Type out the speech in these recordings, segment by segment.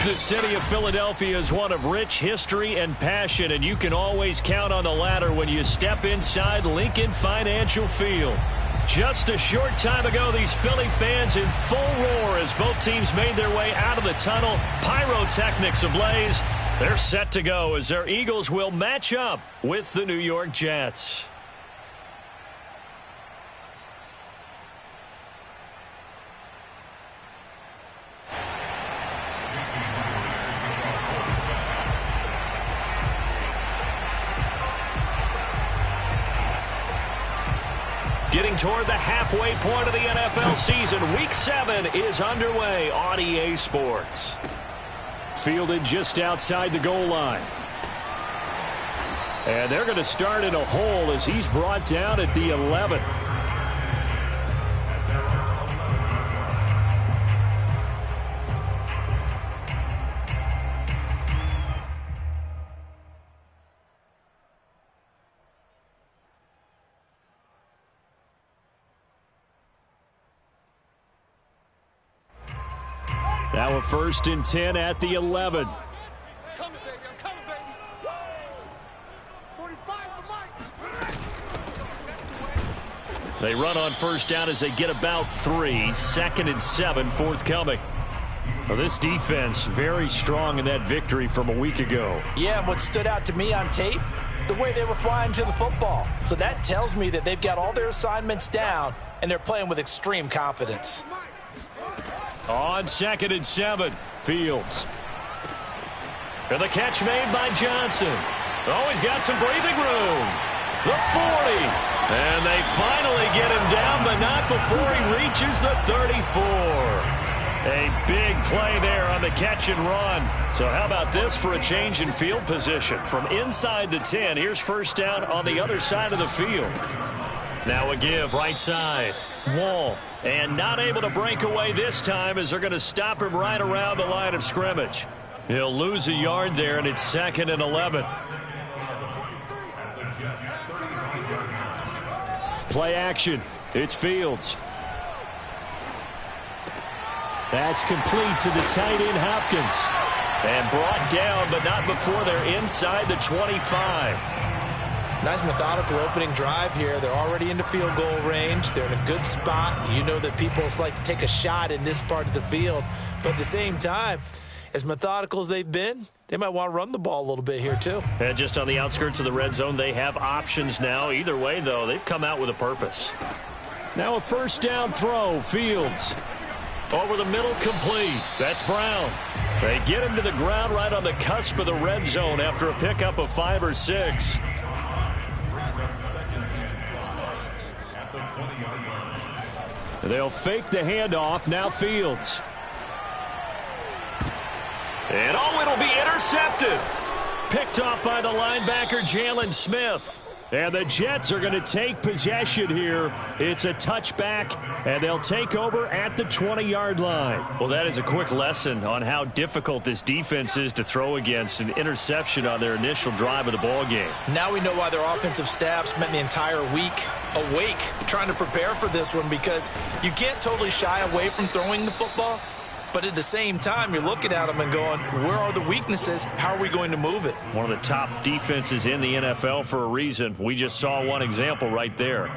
The city of Philadelphia is one of rich history and passion, and you can always count on the latter when you step inside Lincoln Financial Field. Just a short time ago, these Philly fans in full roar as both teams made their way out of the tunnel. Pyrotechnics ablaze. They're set to go as their Eagles will match up with the New York Jets. Getting toward the halfway point of the NFL season, Week 7 is underway on EA Sports. Fielded just outside the goal line. And they're going to start in a hole as he's brought down at the 11. Now a 1st and 10 at the 11. I'm coming, baby. I'm coming, baby. 45's the mic. They run on 1st down as they get about 3. 2nd and 7 forthcoming. Well, this defense very strong in that victory from a week ago. Yeah, and what stood out to me on tape, the way they were flying to the football. So that tells me that they've got all their assignments down, and they're playing with extreme confidence. On 2nd and 7, Fields. And the catch made by Johnson. Oh, he's got some breathing room. The 40. And they finally get him down, but not before he reaches the 34. A big play there on the catch and run. So how about this for a change in field position? From inside the 10, here's 1st down on the other side of the field. Now a give right side. Wall. And not able to break away this time as they're going to stop him right around the line of scrimmage. He'll lose a yard there, and it's 2nd and 11. Play action. It's Fields. That's complete to the tight end, Hopkins. And brought down, but not before they're inside the 25. Nice methodical opening drive here. They're already into field goal range. They're in a good spot. You know that people like to take a shot in this part of the field. But at the same time, as methodical as they've been, they might want to run the ball a little bit here too. And just on the outskirts of the red zone, they have options now. Either way, though, they've come out with a purpose. Now a 1st down throw. Fields. Over the middle, complete. That's Brown. They get him to the ground right on the cusp of the red zone after a pickup of 5 or 6. They'll fake the handoff. Now Fields. And it'll be intercepted. Picked off by the linebacker, Jalen Smith. And the Jets are going to take possession here. It's a touchback, and they'll take over at the 20-yard line. Well, that is a quick lesson on how difficult this defense is to throw against. An interception on their initial drive of the ball game. Now we know why their offensive staff spent the entire week awake trying to prepare for this one, because you can't totally shy away from throwing the football. But at the same time, you're looking at them and going, where are the weaknesses? How are we going to move it? One of the top defenses in the NFL for a reason. We just saw one example right there.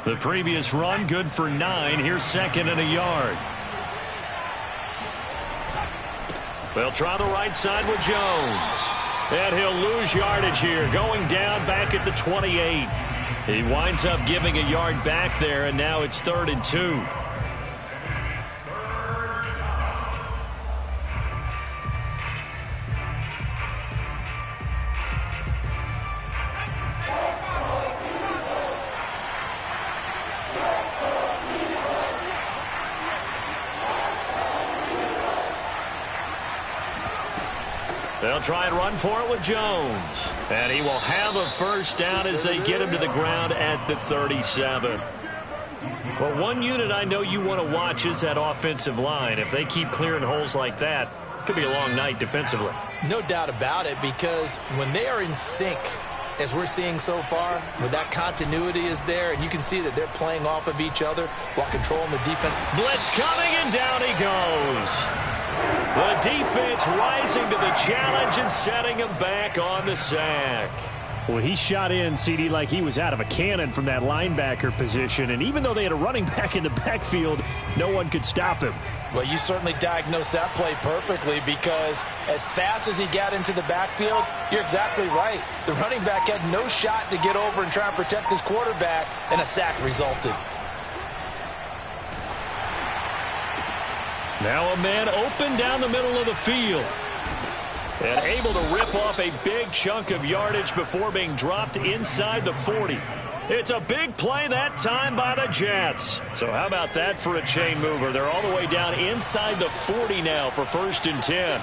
The previous run, good for 9. Here's 2nd and a yard. They'll try the right side with Jones. And he'll lose yardage here, going down back at the 28. He winds up giving a yard back there, and now it's 3rd and 2. They'll try and run for it with Jones. And he will have a 1st down as they get him to the ground at the 37. Well, one unit I know you want to watch is that offensive line. If they keep clearing holes like that, it could be a long night defensively. No doubt about it, because when they are in sync, as we're seeing so far, where that continuity is there, and you can see that they're playing off of each other while controlling the defense. Blitz coming, and down he goes. The defense rising to the challenge and setting him back on the sack. Well, he shot in, CD, like he was out of a cannon from that linebacker position. And even though they had a running back in the backfield, no one could stop him. Well, you certainly diagnosed that play perfectly, because as fast as he got into the backfield, you're exactly right. The running back had no shot to get over and try and protect his quarterback, and a sack resulted. Now a man open down the middle of the field. And able to rip off a big chunk of yardage before being dropped inside the 40. It's a big play that time by the Jets. So how about that for a chain mover? They're all the way down inside the 40 now for 1st and 10.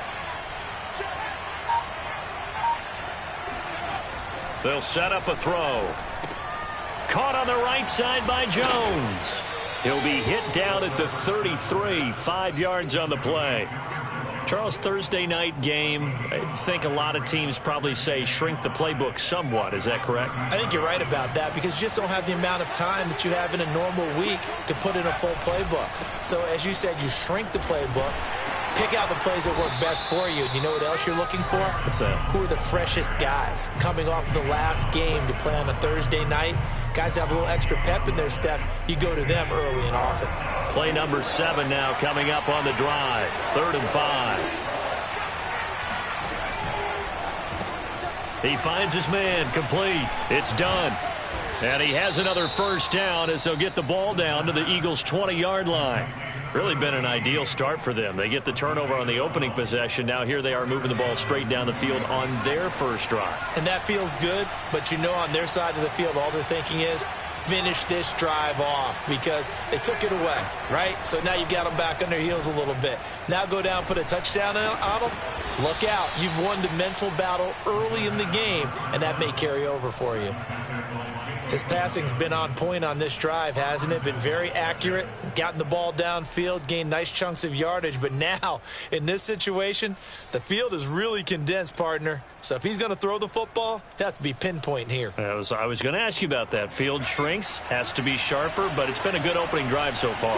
They'll set up a throw. Caught on the right side by Jones. He'll be hit down at the 33, 5 yards on the play. Charles, Thursday night game, I think a lot of teams probably say shrink the playbook somewhat. Is that correct? I think you're right about that, because you just don't have the amount of time that you have in a normal week to put in a full playbook. So as you said, you shrink the playbook, pick out the plays that work best for you. You know what else you're looking for? What's that? Who are the freshest guys coming off the last game to play on a Thursday night? Guys have a little extra pep in their step. You go to them early and often. Play number 7 now coming up on the drive. 3rd and 5. He finds his man, complete. It's done. And he has another 1st down as they'll get the ball down to the Eagles' 20-yard line. Really been an ideal start for them. They get the turnover on the opening possession. Now here they are moving the ball straight down the field on their 1st drive. And that feels good, but you know on their side of the field all they're thinking is finish this drive off, because they took it away, right? So now you've got them back on their heels a little bit. Now go down, put a touchdown on them. Look out. You've won the mental battle early in the game, and that may carry over for you. His passing's been on point on this drive, hasn't it? Been very accurate, gotten the ball downfield, gained nice chunks of yardage. But now, in this situation, the field is really condensed, partner. So if he's going to throw the football, he'll have to be pinpoint here. I was going to ask you about that. Field shrinks, has to be sharper, but it's been a good opening drive so far.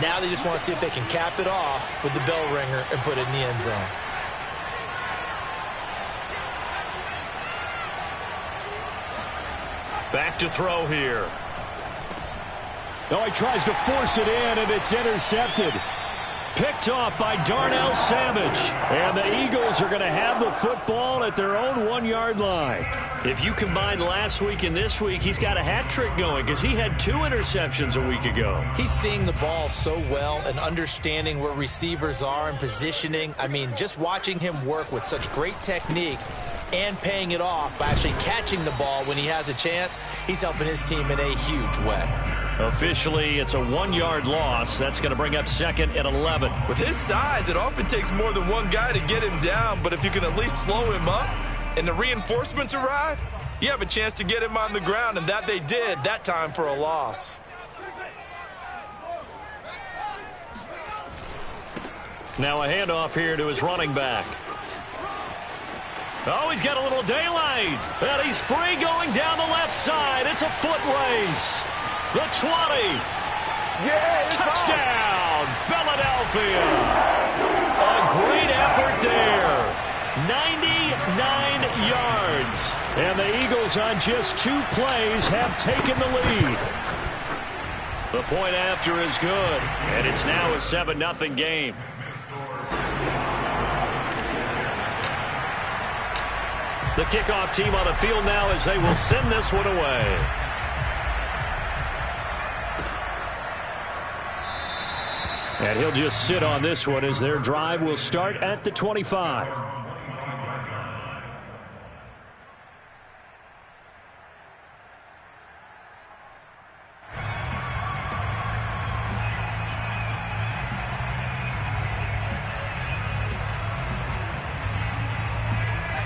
Now they just want to see if they can cap it off with the bell ringer and put it in the end zone. Back to throw here. No, he tries to force it in, and it's intercepted. Picked off by Darnell Savage. And the Eagles are going to have the football at their own 1-yard line. If you combine last week and this week, he's got a hat trick going, because he had 2 interceptions a week ago. He's seeing the ball so well and understanding where receivers are and positioning. I mean, just watching him work with such great technique and paying it off by actually catching the ball when he has a chance, he's helping his team in a huge way. Officially, it's a 1-yard loss. That's going to bring up 2nd and 11. With his size, it often takes more than one guy to get him down, but if you can at least slow him up and the reinforcements arrive, you have a chance to get him on the ground, and that they did that time for a loss. Now a handoff here to his running back. Oh, he's got a little daylight. And he's free going down the left side. It's a foot race. The 20. Yeah, touchdown, Philadelphia. A great effort there. 99 yards. And the Eagles on just 2 plays have taken the lead. The point after is good. And it's now a 7-0 game. The kickoff team on the field now as they will send this one away. And he'll just sit on this one as their drive will start at the 25.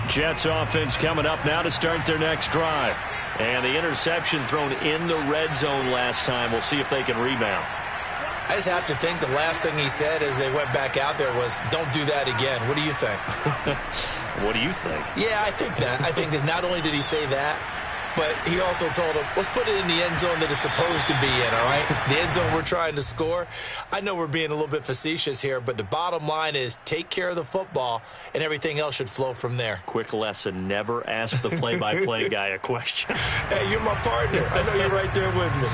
Jets offense coming up now to start their next drive. And the interception thrown in the red zone last time. We'll see if they can rebound. I just have to think the last thing he said as they went back out there was, don't do that again. What do you think? What do you think? Yeah, I think that. I think that not only did he say that, but he also told him, let's put it in the end zone that it's supposed to be in, all right? The end zone we're trying to score. I know we're being a little bit facetious here, but the bottom line is take care of the football, and everything else should flow from there. Quick lesson, never ask the play-by-play guy a question. Hey, you're my partner. I know you're right there with me.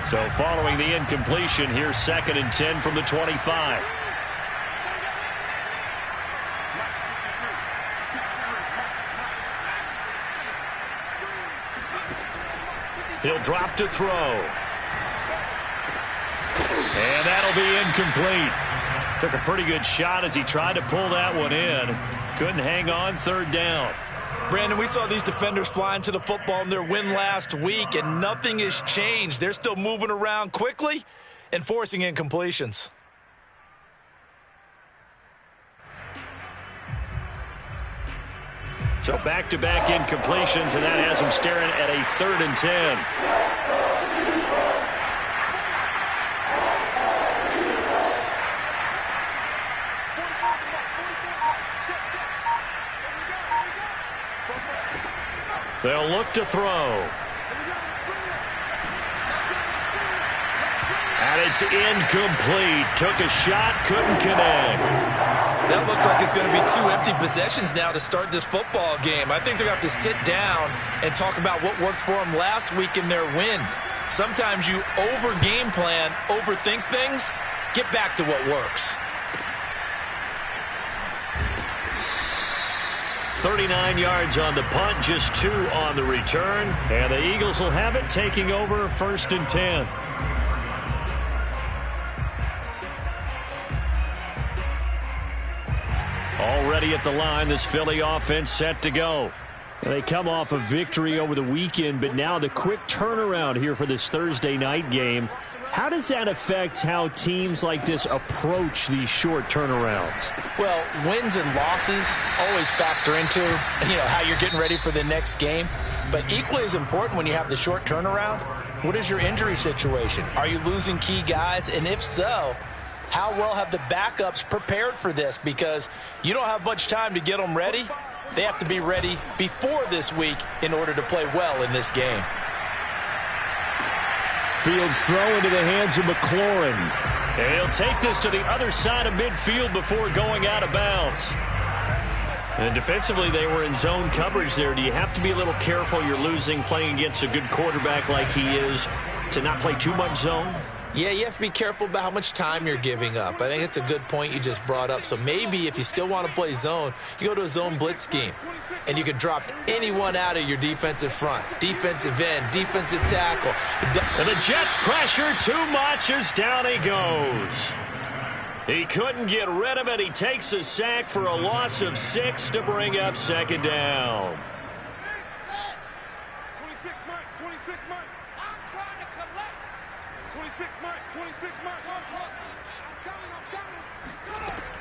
So following the incompletion, here's 2nd and 10 from the 25. He'll drop to throw. And that'll be incomplete. Took a pretty good shot as he tried to pull that one in. Couldn't hang on, 3rd down. Brandon, we saw these defenders fly into the football in their win last week, and nothing has changed. They're still moving around quickly and forcing incompletions. So back-to-back incompletions, and that has him staring at a 3rd and 10. They'll look to throw. And it's incomplete. Took a shot, couldn't connect. That looks like it's going to be 2 empty possessions now to start this football game. I think they're going to have to sit down and talk about what worked for them last week in their win. Sometimes you over-game plan, overthink things, get back to what works. 39 yards on the punt, just 2 on the return. And the Eagles will have it, taking over 1st and 10. Already at the line, this Philly offense set to go. They come off a victory over the weekend, but now the quick turnaround here for this Thursday night game. How does that affect how teams like this approach these short turnarounds? Well, wins and losses always factor into, how you're getting ready for the next game. But equally as important when you have the short turnaround, what is your injury situation? Are you losing key guys? And if so, how well have the backups prepared for this? Because you don't have much time to get them ready. They have to be ready before this week in order to play well in this game. Fields throw into the hands of McLaurin. And he'll take this to the other side of midfield before going out of bounds. And defensively, they were in zone coverage there. Do you have to be a little careful? You're losing playing against a good quarterback like he is to not play too much zone? Yeah, you have to be careful about how much time you're giving up. I think it's a good point you just brought up. So maybe if you still want to play zone, you go to a zone blitz scheme. And you can drop anyone out of your defensive front. Defensive end, defensive tackle. And the Jets pressure too much as down he goes. He couldn't get rid of it. He takes a sack for a loss of 6 to bring up 2nd down. 26 Mike, 26 Mike. I'm trying to collect. 26 Mike, 26 Mike. I'm coming.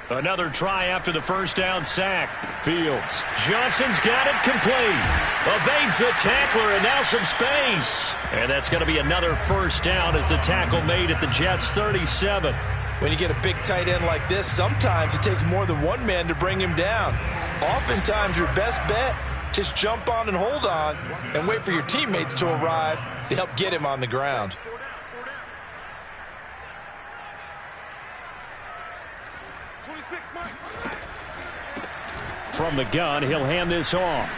Another try after the 1st down sack. Fields. Johnson's got it complete. Evades the tackler, and now some space. And that's going to be another 1st down as the tackle made at the Jets' 37. When you get a big tight end like this, sometimes it takes more than one man to bring him down. Oftentimes, your best bet, just jump on and hold on and wait for your teammates to arrive to help get him on the ground. From the gun, he'll hand this off.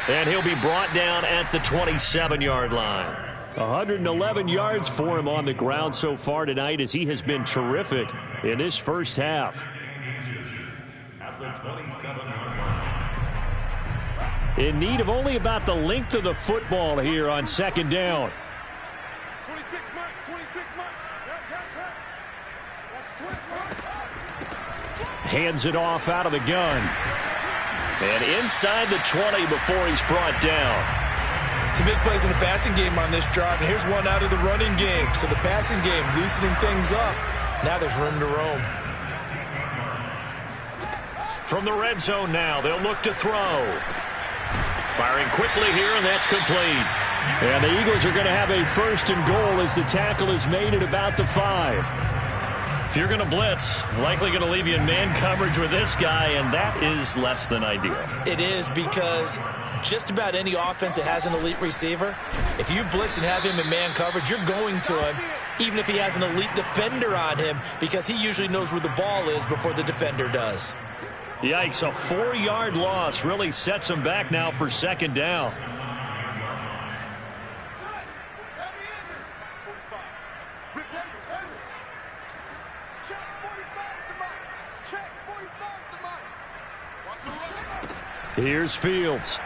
And he'll be brought down at the 27-yard line. 111 yards for him on the ground so far tonight as he has been terrific in this first half. In need of only about the length of the football here on 2nd down. 26 Mike, 26 Mike. That's 26 Mike. Hands it off out of the gun. And inside the 20 before he's brought down. Some big plays in the passing game on this drive, and here's one out of the running game. So the passing game loosening things up. Now there's room to roam. From the red zone now, they'll look to throw. Firing quickly here, and that's complete. And the Eagles are going to have a 1st and goal as the tackle is made at about the 5. If you're going to blitz, likely going to leave you in man coverage with this guy, and that is less than ideal. It is, because just about any offense that has an elite receiver, if you blitz and have him in man coverage, you're going to him, even if he has an elite defender on him, because he usually knows where the ball is before the defender does. Yikes, a 4-yard loss really sets him back now for second down. Here's Fields.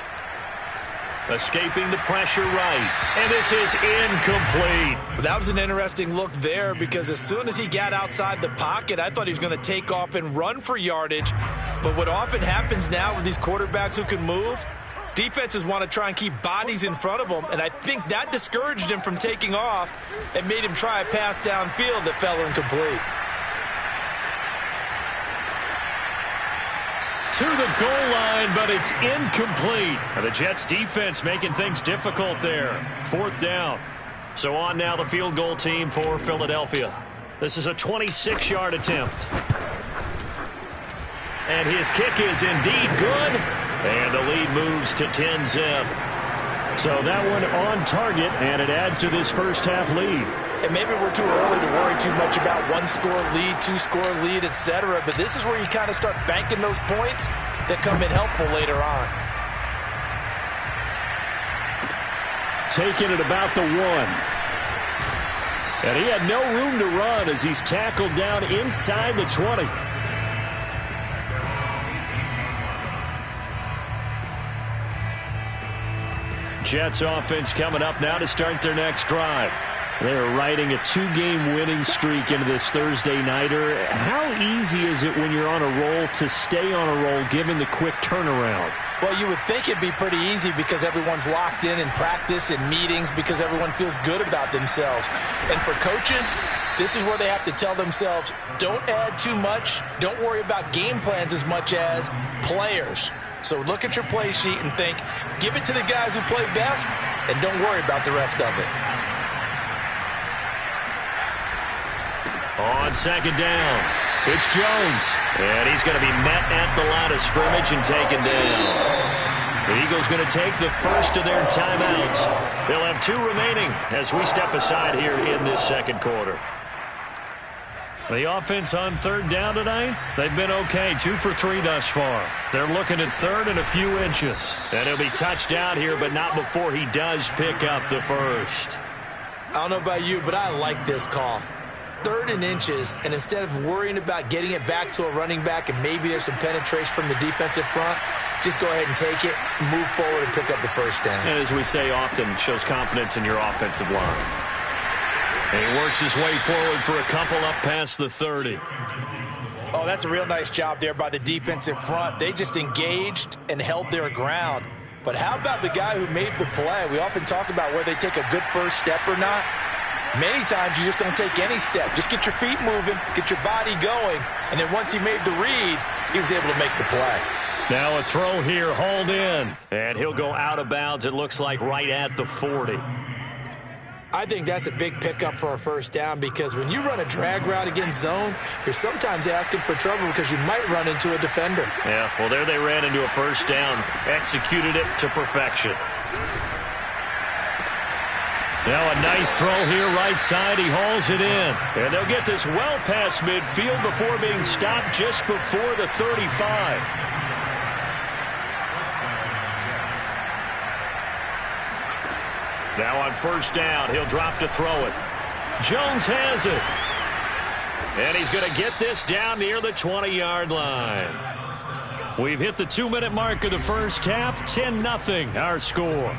Escaping the pressure right. And this is incomplete. That was an interesting look there, because as soon as he got outside the pocket, I thought he was going to take off and run for yardage. But what often happens now with these quarterbacks who can move, defenses want to try and keep bodies in front of them, and I think that discouraged him from taking off and made him try a pass downfield that fell incomplete. To the goal line, but it's incomplete. The Jets defense making things difficult there. 4th down. So on now the field goal team for Philadelphia. This is a 26-yard attempt. And his kick is indeed good. And the lead moves to 10-zip. So that one on target, and it adds to this first half lead. And maybe we're too early to worry too much about 1-score lead, 2-score lead, etc. But this is where you kind of start banking those points that come in helpful later on. Taking it about the 1. And he had no room to run as he's tackled down inside the 20. Jets offense coming up now to start their next drive. They're riding a 2-game winning streak into this Thursday nighter. How easy is it when you're on a roll to stay on a roll given the quick turnaround? Well, you would think it'd be pretty easy because everyone's locked in practice and meetings, because everyone feels good about themselves. And for coaches, this is where they have to tell themselves, don't add too much, don't worry about game plans as much as players. So look at your play sheet and think, give it to the guys who play best, and don't worry about the rest of it. On second down, it's Jones. And he's going to be met at the line of scrimmage and taken down. The Eagles going to take the first of their timeouts. They'll have 2 remaining as we step aside here in this second quarter. The offense on 3rd down tonight, they've been okay. 2 for 3 thus far. They're looking at 3rd and a few inches. And he'll be touched out here, but not before he does pick up the first. I don't know about you, but I like this call. 3rd and inches, and instead of worrying about getting it back to a running back and maybe there's some penetration from the defensive front, just go ahead and take it, move forward, and pick up the first down. And as we say often, it shows confidence in your offensive line. And he works his way forward for a couple up past the 30. Oh, that's a real nice job there by the defensive front. They just engaged and held their ground. But how about the guy who made the play? We often talk about whether they take a good first step or not. Many times you just don't take any step. Just get your feet moving, get your body going, and then once he made the read, he was able to make the play. Now a throw here, hauled in, and he'll go out of bounds, it looks like right at the 40. I think that's a big pickup for a first down, because when you run a drag route against zone, you're sometimes asking for trouble because you might run into a defender. Yeah, well, there they ran into a first down, executed it to perfection. Now a nice throw here right side. He hauls it in. And they'll get this well past midfield before being stopped just before the 35. Now on first down, he'll drop to throw it. Jones has it. And he's going to get this down near the 20-yard line. We've hit the 2-minute mark of the first half. 10-0 our score.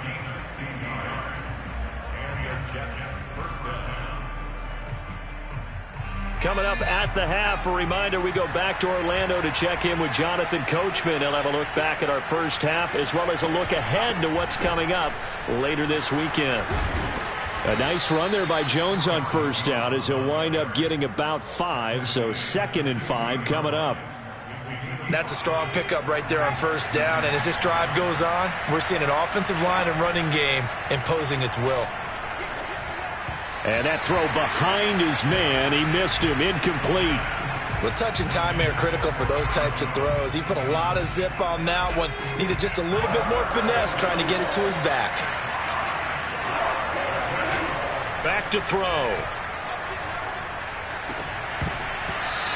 Coming up at the half, a reminder, we go back to Orlando to check in with Jonathan Coachman. He'll have a look back at our first half as well as a look ahead to what's coming up later this weekend. A nice run there by Jones on first down as he'll wind up getting about 5, so 2nd and 5 coming up. That's a strong pickup right there on first down, and as this drive goes on, we're seeing an offensive line and running game imposing its will. And that throw behind his man. He missed him. Incomplete. Well, touch and timing are critical for those types of throws. He put a lot of zip on that one. Needed just a little bit more finesse trying to get it to his back. Back to throw.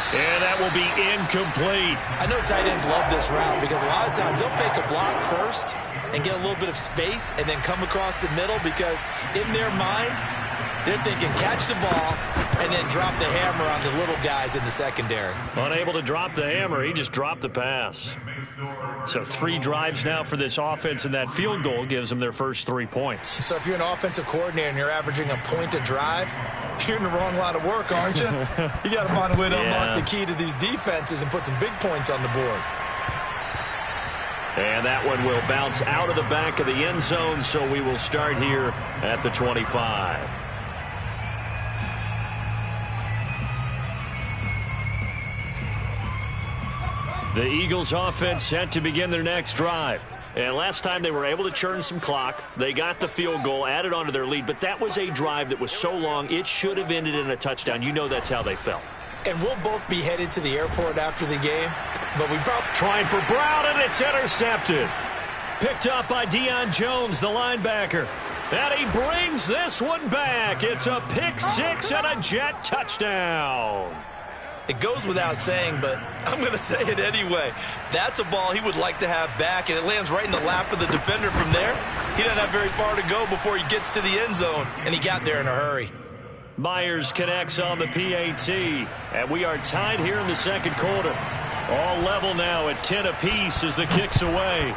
And that will be incomplete. I know tight ends love this route because a lot of times they'll fake a block first and get a little bit of space and then come across the middle because in their mind, they're thinking catch the ball and then drop the hammer on the little guys in the secondary. Unable to drop the hammer, he just dropped the pass. So 3 drives now for this offense, and that field goal gives them their first 3 points. So if you're an offensive coordinator and you're averaging a point a drive, you're in the wrong line of work, aren't you? You got to find a way to unlock the key to these defenses and put some big points on the board. And that one will bounce out of the back of the end zone, so we will start here at the 25. The Eagles offense set to begin their next drive. And last time they were able to churn some clock. They got the field goal, added onto their lead. But that was a drive that was so long, it should have ended in a touchdown. You know that's how they felt. And we'll both be headed to the airport after the game. But we probably trying for Brown, and it's intercepted. Picked up by Deion Jones, the linebacker. And he brings this one back. It's a pick 6 and a Jet touchdown. It goes without saying, but I'm going to say it anyway. That's a ball he would like to have back, and it lands right in the lap of the defender from there. He doesn't have very far to go before he gets to the end zone, and he got there in a hurry. Myers connects on the PAT, and we are tied here in the second quarter. All level now at 10 apiece as the kick's away.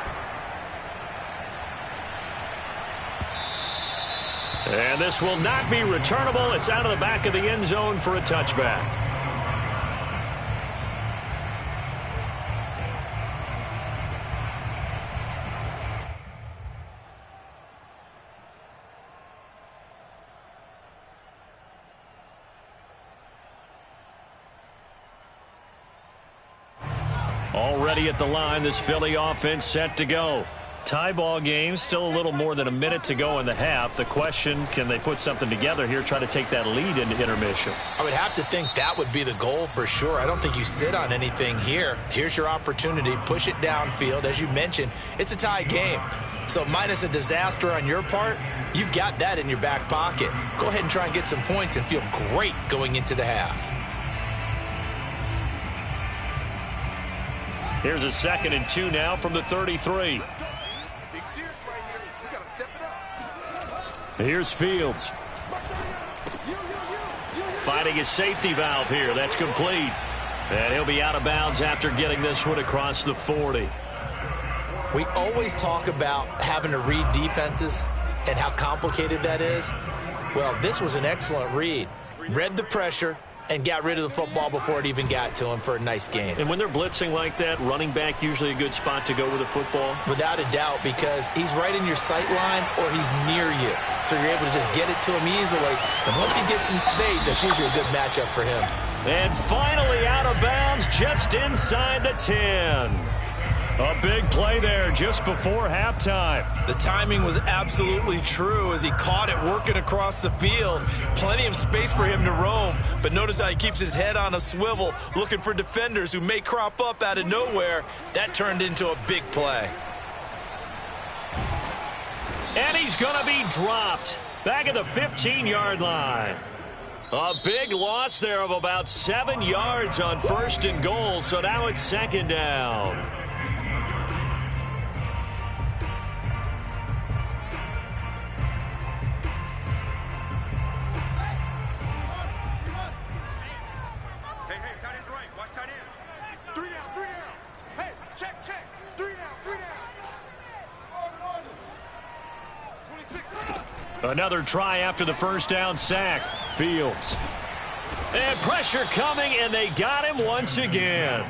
And this will not be returnable. It's out of the back of the end zone for a touchback. Already at the line, this Philly offense set to go. Tie ball game, still a little more than a minute to go in the half. The question, can they put something together here, try to take that lead into intermission? I would have to think that would be the goal for sure. I don't think you sit on anything here. Here's your opportunity. Push it downfield. As you mentioned, it's a tie game. So minus a disaster on your part, you've got that in your back pocket. Go ahead and try and get some points and feel great going into the half. Here's a 2nd and 2 now from the 33. Here's Fields. Finding his safety valve here. That's complete. And he'll be out of bounds after getting this one across the 40. We always talk about having to read defenses and how complicated that is. Well, this was an excellent read. Read the pressure and got rid of the football before it even got to him for a nice game. And when they're blitzing like that, running back usually a good spot to go with the football? Without a doubt, because he's right in your sight line or he's near you. So you're able to just get it to him easily. And once he gets in space, that's usually a good matchup for him. And finally out of bounds just inside the 10. A big play there just before halftime. The timing was absolutely true as he caught it working across the field. Plenty of space for him to roam, but notice how he keeps his head on a swivel looking for defenders who may crop up out of nowhere. That turned into a big play. And he's going to be dropped back at the 15-yard line. A big loss there of about 7 yards on 1st and goal, so now it's 2nd down. Another try after the first down sack. Fields. And pressure coming, and they got him once again.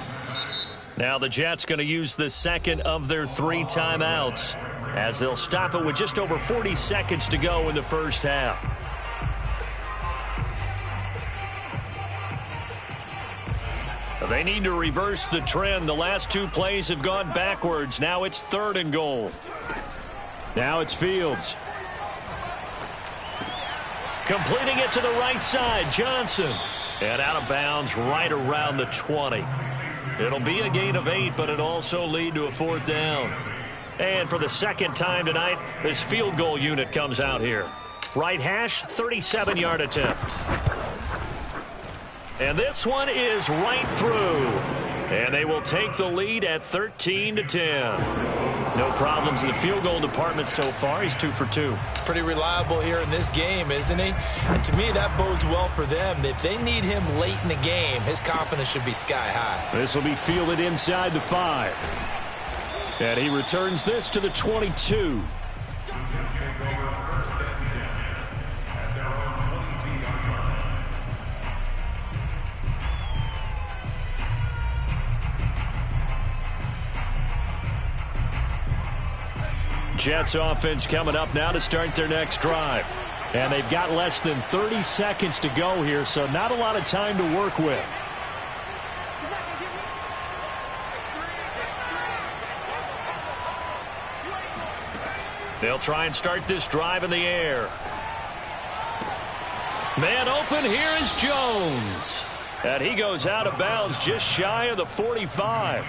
Now the Jets going to use the 2nd of their 3 timeouts as they'll stop it with just over 40 seconds to go in the first half. They need to reverse the trend. The last 2 plays have gone backwards. Now it's 3rd and goal. Now it's Fields. Completing it to the right side, Johnson. And out of bounds right around the 20. It'll be a gain of 8, but it'll also lead to a 4th down. And for the second time tonight, this field goal unit comes out here. Right hash, 37-yard attempt. And this one is right through. And they will take the lead at 13-10. No problems in the field goal department so far. He's 2 for 2. Pretty reliable here in this game, isn't he? And to me, that bodes well for them. If they need him late in the game, his confidence should be sky high. This will be fielded inside the 5. And he returns this to the 22. Jets offense coming up now to start their next drive. And they've got less than 30 seconds to go here, so not a lot of time to work with. They'll try and start this drive in the air. Man open, here is Jones. And he goes out of bounds just shy of the 45.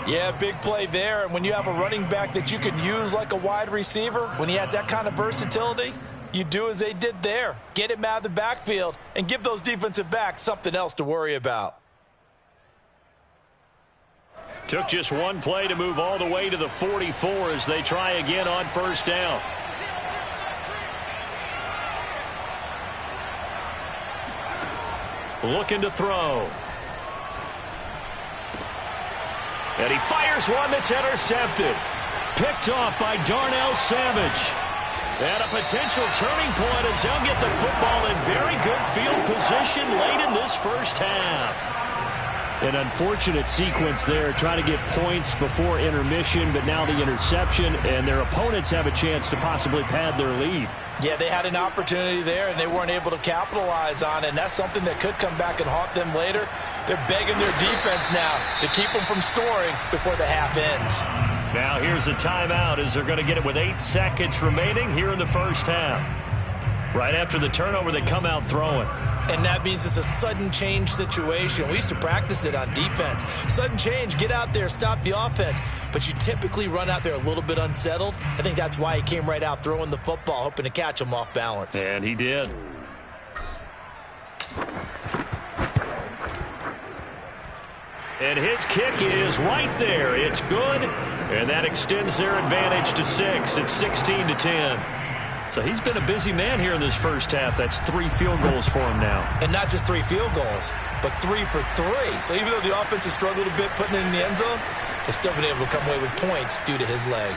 Yeah, big play there. And when you have a running back that you can use like a wide receiver, when he has that kind of versatility, you do as they did there. Get him out of the backfield and give those defensive backs something else to worry about. Took just one play to move all the way to the 44 as they try again on 1st down. Looking to throw. And he fires one that's intercepted. Picked off by Darnell Savage. And a potential turning point as they'll get the football in very good field position late in this first half. An unfortunate sequence there, trying to get points before intermission, but now the interception, and their opponents have a chance to possibly pad their lead. Yeah, they had an opportunity there, and they weren't able to capitalize on it, and that's something that could come back and haunt them later. They're begging their defense now to keep them from scoring before the half ends. Now here's a timeout as they're going to get it with 8 seconds remaining here in the first half. Right after the turnover, they come out throwing. And that means it's a sudden change situation. We used to practice it on defense. Sudden change, get out there, stop the offense. But you typically run out there a little bit unsettled. I think that's why he came right out throwing the football, hoping to catch him off balance. And he did. And his kick is right there. It's good. And that extends their advantage to 6. It's 16-10. So he's been a busy man here in this first half. That's 3 field goals for him now. And not just 3 field goals, but 3 for 3. So even though the offense has struggled a bit putting it in the end zone, they've still been able to come away with points due to his leg.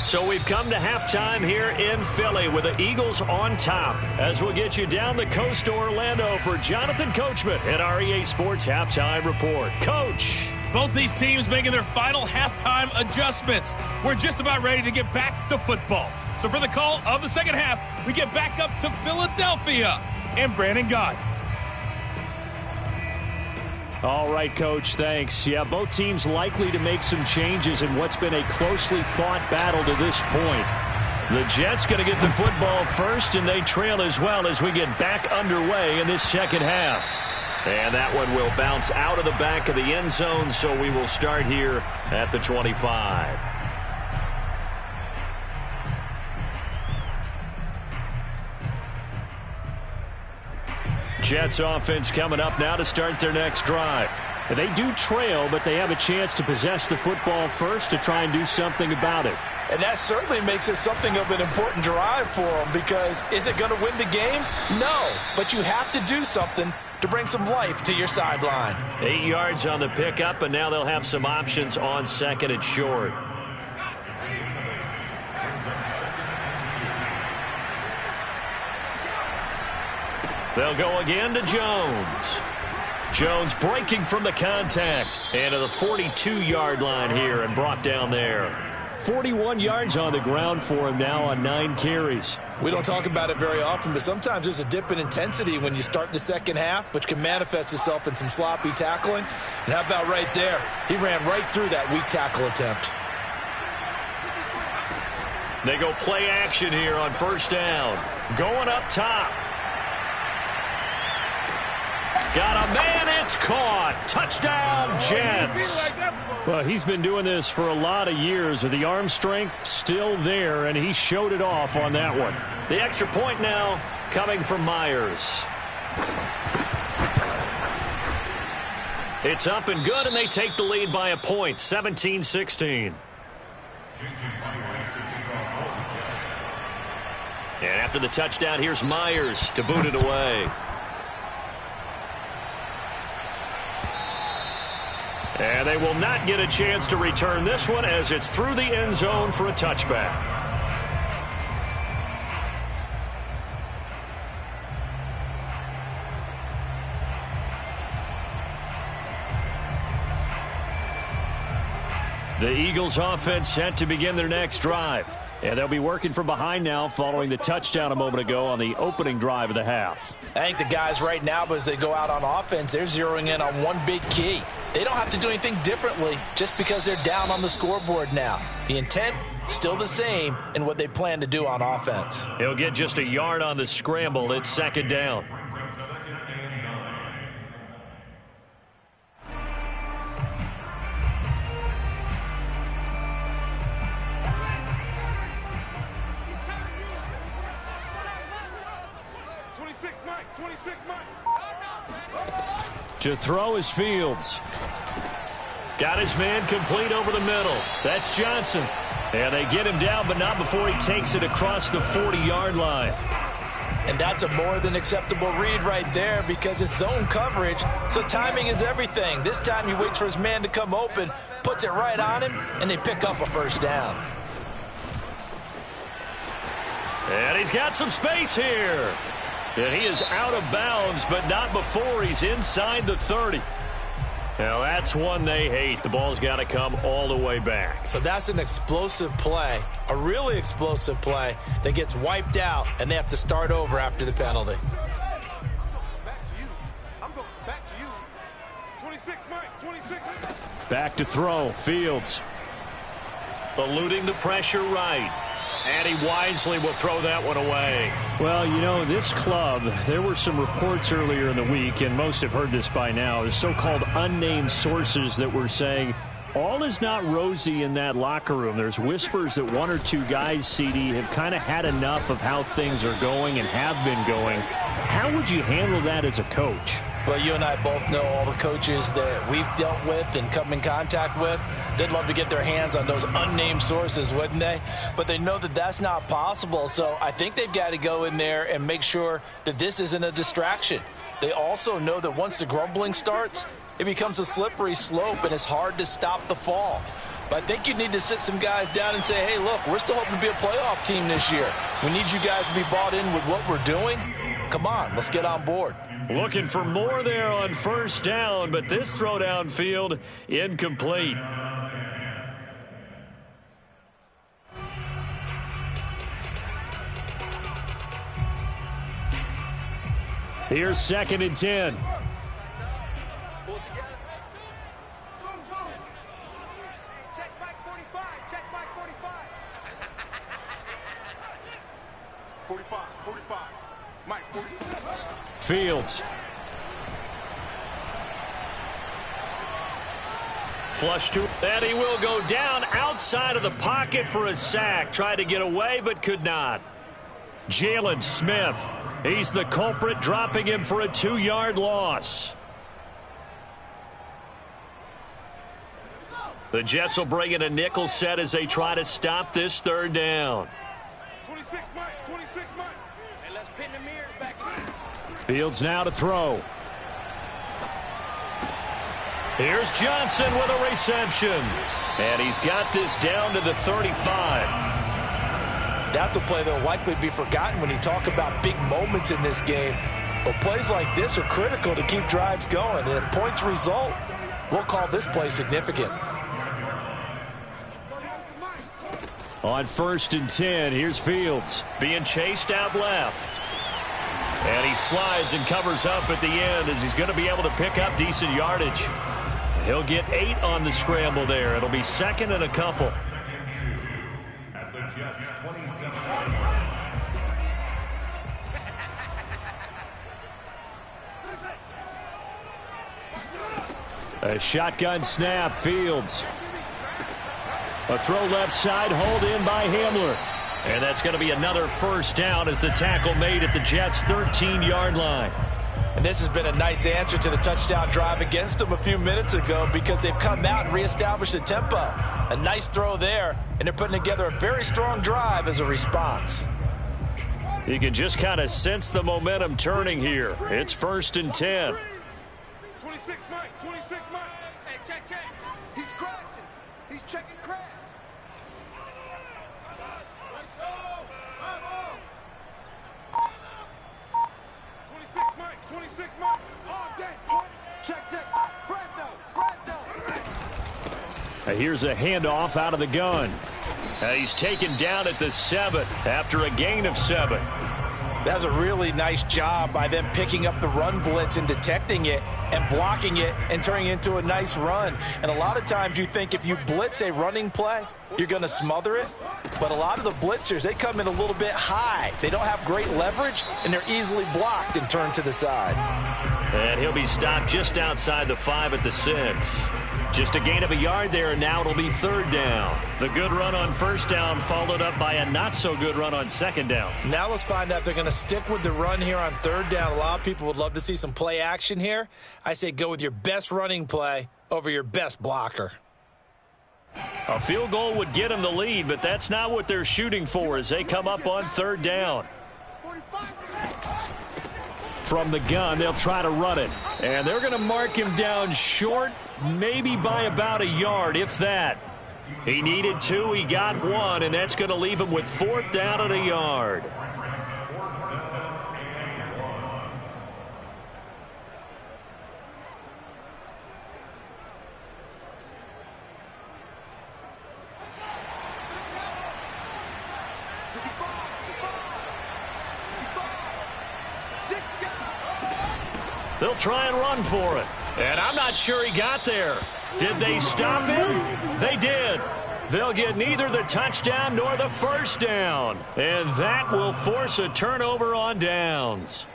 So we've come to halftime here in Philly with the Eagles on top. As we'll get you down the coast to Orlando for Jonathan Coachman at our EA Sports Halftime Report. Coach. Both these teams making their final halftime adjustments. We're just about ready to get back to football. So for the call of the second half, we get back up to Philadelphia and Brandon Gott. All right, Coach, thanks. Yeah, both teams likely to make some changes in what's been a closely fought battle to this point. The Jets going to get the football first, and they trail as well as we get back underway in this second half. And that one will bounce out of the back of the end zone, so we will start here at the 25. Jets offense coming up now to start their next drive. They do trail, but they have a chance to possess the football first to try and do something about it. And that certainly makes it something of an important drive for them, because is it going to win the game? No, but you have to do something to bring some life to your sideline. 8 yards on the pickup, and now they'll have some options on 2nd and short. They'll go again to Jones. Jones breaking from the contact and to the 42-yard line here and brought down there. 41 yards on the ground for him now on 9 carries. We don't talk about it very often, but sometimes there's a dip in intensity when you start the second half, which can manifest itself in some sloppy tackling. And how about right there? He ran right through that weak tackle attempt. They go play action here on first down. Going up top. Got a man, it's caught. Touchdown, Jets. Well, he's been doing this for a lot of years. The arm strength still there, and he showed it off on that one. The extra point now coming from Myers. It's up and good, and they take the lead by a point, 17-16. And after the touchdown, here's Myers to boot it away. And they will not get a chance to return this one as it's through the end zone for a touchback. The Eagles offense set to begin their next drive. And they'll be working from behind now following the touchdown a moment ago on the opening drive of the half. I think the guys right now, as they go out on offense, they're zeroing in on one big key. They don't have to do anything differently just because they're down on the scoreboard now. The intent, still the same in what they plan to do on offense. He'll get just a yard on the scramble. It's second down. To throw is Fields. Got his man complete over the middle. That's Johnson. And they get him down, but not before he takes it across the 40-yard line. And that's a more than acceptable read right there because it's zone coverage, so timing is everything. This time he waits for his man to come open, puts it right on him, and they pick up a first down. And he's got some space here. And he is out of bounds, but not before he's inside the 30. Now, that's one they hate. The ball's got to come all the way back. So that's an explosive play, a really explosive play that gets wiped out, and they have to start over after the penalty. I'm going back to you. 26, Mike, 26. Back to throw, Fields. Eluding the pressure right. And he wisely will throw that one away. Well, you know, this club, there were some reports earlier in the week, and most have heard this by now, the so-called unnamed sources that were saying all is not rosy in that locker room. There's whispers that one or two guys, CD, have kind of had enough of how things are going and have been going. How would you handle that as a coach? Well, you and I both know all the coaches that we've dealt with and come in contact with. They'd love to get their hands on those unnamed sources, wouldn't they? But they know that that's not possible, so I think they've got to go in there and make sure that this isn't a distraction. They also know that once the grumbling starts, it becomes a slippery slope and it's hard to stop the fall. But I think you need to sit some guys down and say, hey, look, we're still hoping to be a playoff team this year. We need you guys to be bought in with what we're doing. Come on, let's get on board. Looking for more there on first down, but this throw downfield incomplete. Here's 2nd and 10. Check Mike 45. Check Mike 45. 45. Mike 45. Fields. Flush to, and he will go down outside of the pocket for a sack. Tried to get away, but could not. Jalen Smith. He's the culprit, dropping him for a 2-yard loss. The Jets will bring in a nickel set as they try to stop this third down. 26, Mike. 26, Mike. And let's pin the mirrors back in. Fields now to throw. Here's Johnson with a reception. And he's got this down to the 35. That's a play that will likely be forgotten when you talk about big moments in this game. But plays like this are critical to keep drives going. And if points result, we'll call this play significant. On 1st and 10, here's Fields. Being chased out left. And he slides and covers up at the end as he's going to be able to pick up decent yardage. He'll get 8 on the scramble there. It'll be 2nd and a couple. Jets 27. A shotgun snap, Fields. A throw left side, hauled in by Hamler. And that's going to be another first down as the tackle made at the Jets' 13-yard line. And this has been a nice answer to the touchdown drive against them a few minutes ago because they've come out and reestablished the tempo. A nice throw there, and they're putting together a very strong drive as a response. You can just kind of sense the momentum turning here. It's 1st and 10. 26 Mike, 26 Mike. Hey, check. He's crossing. He's checking crab. 26 Mike. All day, boy. Check. Fresno. Here's a handoff out of the gun. He's taken down at the 7 after a gain of 7. That's a really nice job by them picking up the run blitz and detecting it and blocking it and turning it into a nice run. And a lot of times you think if you blitz a running play, you're going to smother it. But a lot of the blitzers, they come in a little bit high. They don't have great leverage, and they're easily blocked and turned to the side. And he'll be stopped just outside the 5 at the 6. Just a gain of a yard there, and now it'll be 3rd down. The good run on 1st down followed up by a not-so-good run on 2nd down. Now let's find out if they're going to stick with the run here on 3rd down. A lot of people would love to see some play action here. I say go with your best running play over your best blocker. A field goal would get them the lead, but that's not what they're shooting for as they come up on 3rd down. From the gun, they'll try to run it. And they're going to mark him down short, maybe by about a yard, if that. He needed 2, he got 1, and that's going to leave him with 4th down and a yard. They'll try and run for it. And I'm not sure he got there. Did they stop him? They did. They'll get neither the touchdown nor the 1st down. And that will force a turnover on downs.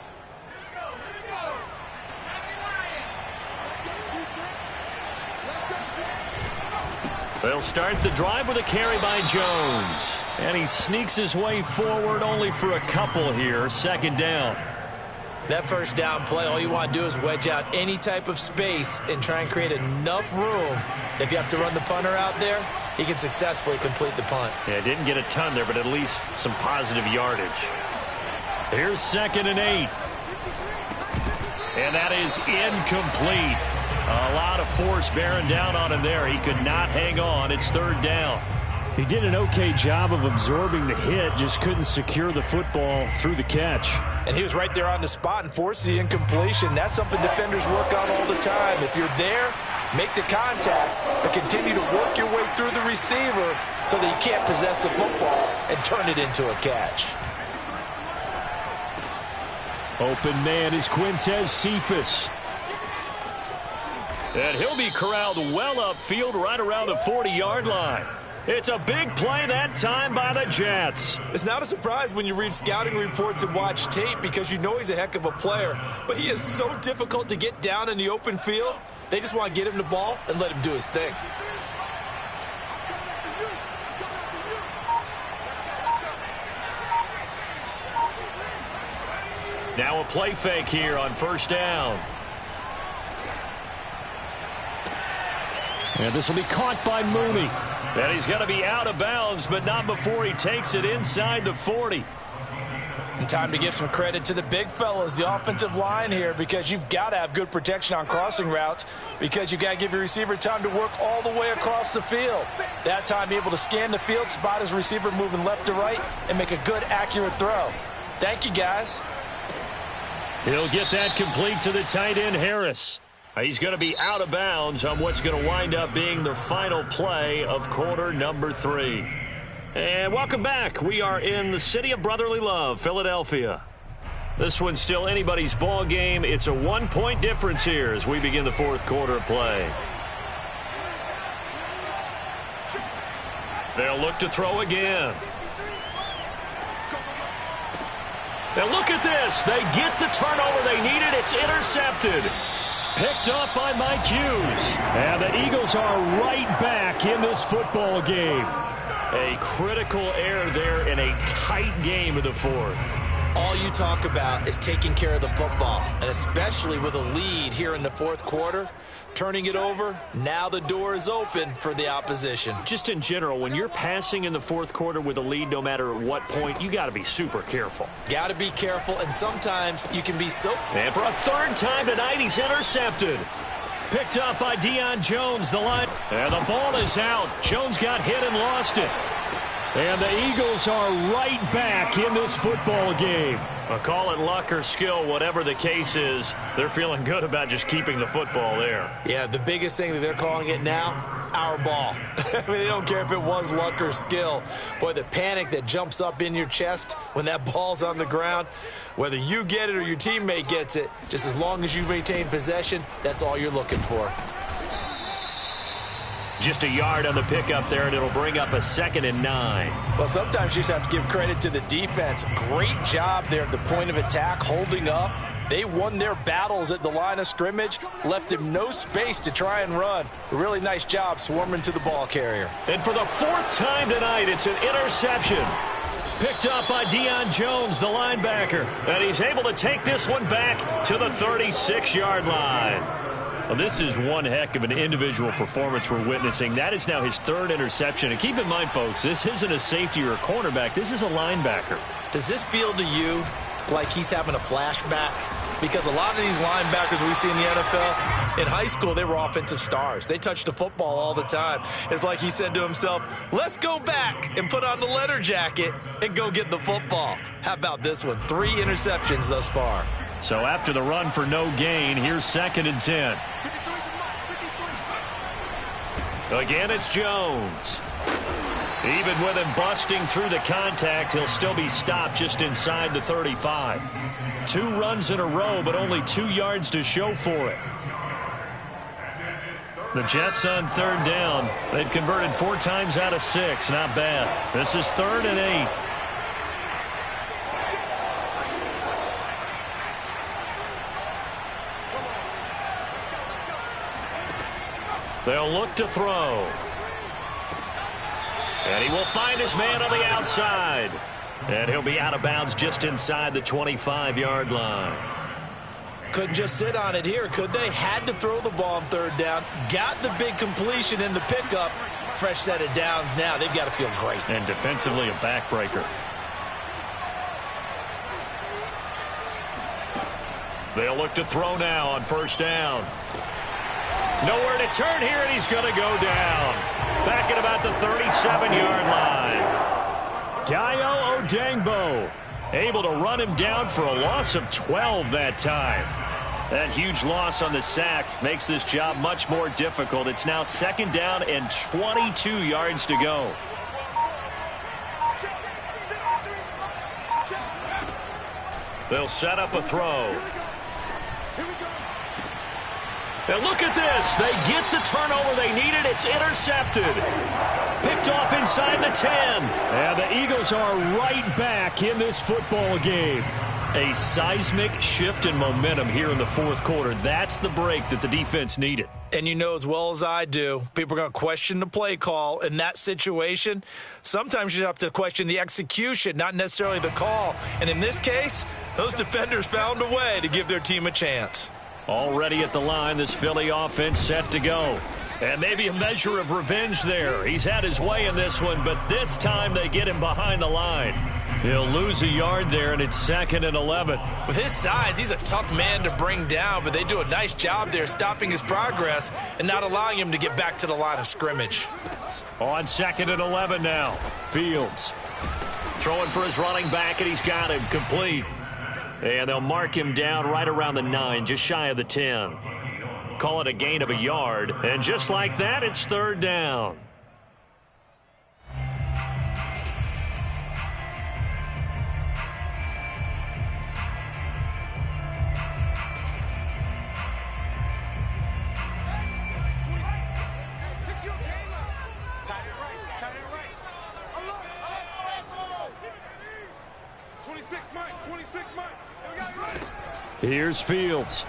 They'll start the drive with a carry by Jones. And he sneaks his way forward only for a couple here. 2nd down. That 1st down play, all you want to do is wedge out any type of space and try and create enough room. If you have to run the punter out there, he can successfully complete the punt. Yeah, didn't get a ton there, but at least some positive yardage. Here's 2nd and 8. And that is incomplete. A lot of force bearing down on him there. He could not hang on. It's 3rd down. He did an okay job of absorbing the hit, just couldn't secure the football through the catch. And he was right there on the spot and forced the incompletion. That's something defenders work on all the time. If you're there, make the contact, but continue to work your way through the receiver so that you can't possess the football and turn it into a catch. Open man is Quintez Cephas. And he'll be corralled well upfield right around the 40-yard line. It's a big play that time by the Jets. It's not a surprise when you read scouting reports and watch tape because you know he's a heck of a player. But he is so difficult to get down in the open field. They just want to get him the ball and let him do his thing. Now a play fake here on 1st down. And this will be caught by Mooney. And he's going to be out of bounds, but not before he takes it inside the 40. And time to give some credit to the big fellas, the offensive line here, because you've got to have good protection on crossing routes because you've got to give your receiver time to work all the way across the field. That time, be able to scan the field, spot his receiver moving left to right, and make a good, accurate throw. Thank you, guys. He'll get that complete to the tight end, Harris. He's going to be out of bounds on what's going to wind up being the final play of quarter number 3. And welcome back. We are in the city of brotherly love, Philadelphia. This one's still anybody's ball game. It's a 1-point difference here as we begin the 4th quarter of play. They'll look to throw again. And look at this. They get the turnover they needed. It's intercepted. Picked up by Mike Hughes. And the Eagles are right back in this football game. A critical error there in a tight game of the fourth. All you talk about is taking care of the football, and especially with a lead here in the fourth quarter, turning it over, now the door is open for the opposition. Just in general, when you're passing in the fourth quarter with a lead, no matter at what point, you got to be super careful. Got to be careful, and sometimes you can be so... And for a third time tonight, he's intercepted. Picked up by Deion Jones, the line. And the ball is out. Jones got hit and lost it. And the Eagles are right back in this football game. Call it luck or skill, whatever the case is, they're feeling good about just keeping the football there. Yeah, the biggest thing that they're calling it now, our ball. I mean, they don't care if it was luck or skill. Boy, the panic that jumps up in your chest when that ball's on the ground, whether you get it or your teammate gets it, just as long as you maintain possession, that's all you're looking for. Just a yard on the pickup there, and it'll bring up a 2nd and 9. Well, sometimes you just have to give credit to the defense. Great job there at the point of attack, holding up. They won their battles at the line of scrimmage, left him no space to try and run. A really nice job swarming to the ball carrier. And for the 4th time tonight, it's an interception. Picked up by Deion Jones, the linebacker. And he's able to take this one back to the 36-yard line. Well, this is one heck of an individual performance we're witnessing. That is now his 3rd interception. And keep in mind, folks, this isn't a safety or a cornerback. This is a linebacker. Does this feel to you like he's having a flashback? Because a lot of these linebackers we see in the NFL, in high school, they were offensive stars. They touched the football all the time. It's like he said to himself, let's go back and put on the leather jacket and go get the football. How about this one? 3 interceptions thus far. So after the run for no gain, here's 2nd and 10. Again, it's Jones. Even with him busting through the contact, he'll still be stopped just inside the 35. 2 runs in a row, but only 2 yards to show for it. The Jets on 3rd down. They've converted 4 times out of 6. Not bad. This is 3rd and 8. They'll look to throw. And he will find his man on the outside. And he'll be out of bounds just inside the 25-yard line. Couldn't just sit on it here, could they? Had to throw the ball on 3rd down. Got the big completion in the pickup. Fresh set of downs now. They've got to feel great. And defensively, a backbreaker. They'll look to throw now on 1st down. Nowhere to turn here, and he's going to go down. Back at about the 37-yard line. Dayo Odeyingbo able to run him down for a loss of 12 that time. That huge loss on the sack makes this job much more difficult. It's now 2nd down and 22 yards to go. They'll set up a throw. And look at this. They get the turnover they needed. It's intercepted. Picked off inside the 10. And the Eagles are right back in this football game. A seismic shift in momentum here in the 4th quarter. That's the break that the defense needed. And you know as well as I do, people are going to question the play call in that situation. Sometimes you have to question the execution, not necessarily the call. And in this case, those defenders found a way to give their team a chance. Already at the line, this Philly offense set to go. And maybe a measure of revenge there. He's had his way in this one, but this time they get him behind the line. He'll lose a yard there, and it's 2nd and 11. With his size, he's a tough man to bring down, but they do a nice job there stopping his progress and not allowing him to get back to the line of scrimmage. On 2nd and 11 now. Fields throwing for his running back, and he's got him complete. And they'll mark him down right around the 9, just shy of the 10. Call it a gain of a yard. And just like that, it's 3rd down. 26 months, 26 months. We got ready. Here's Fields.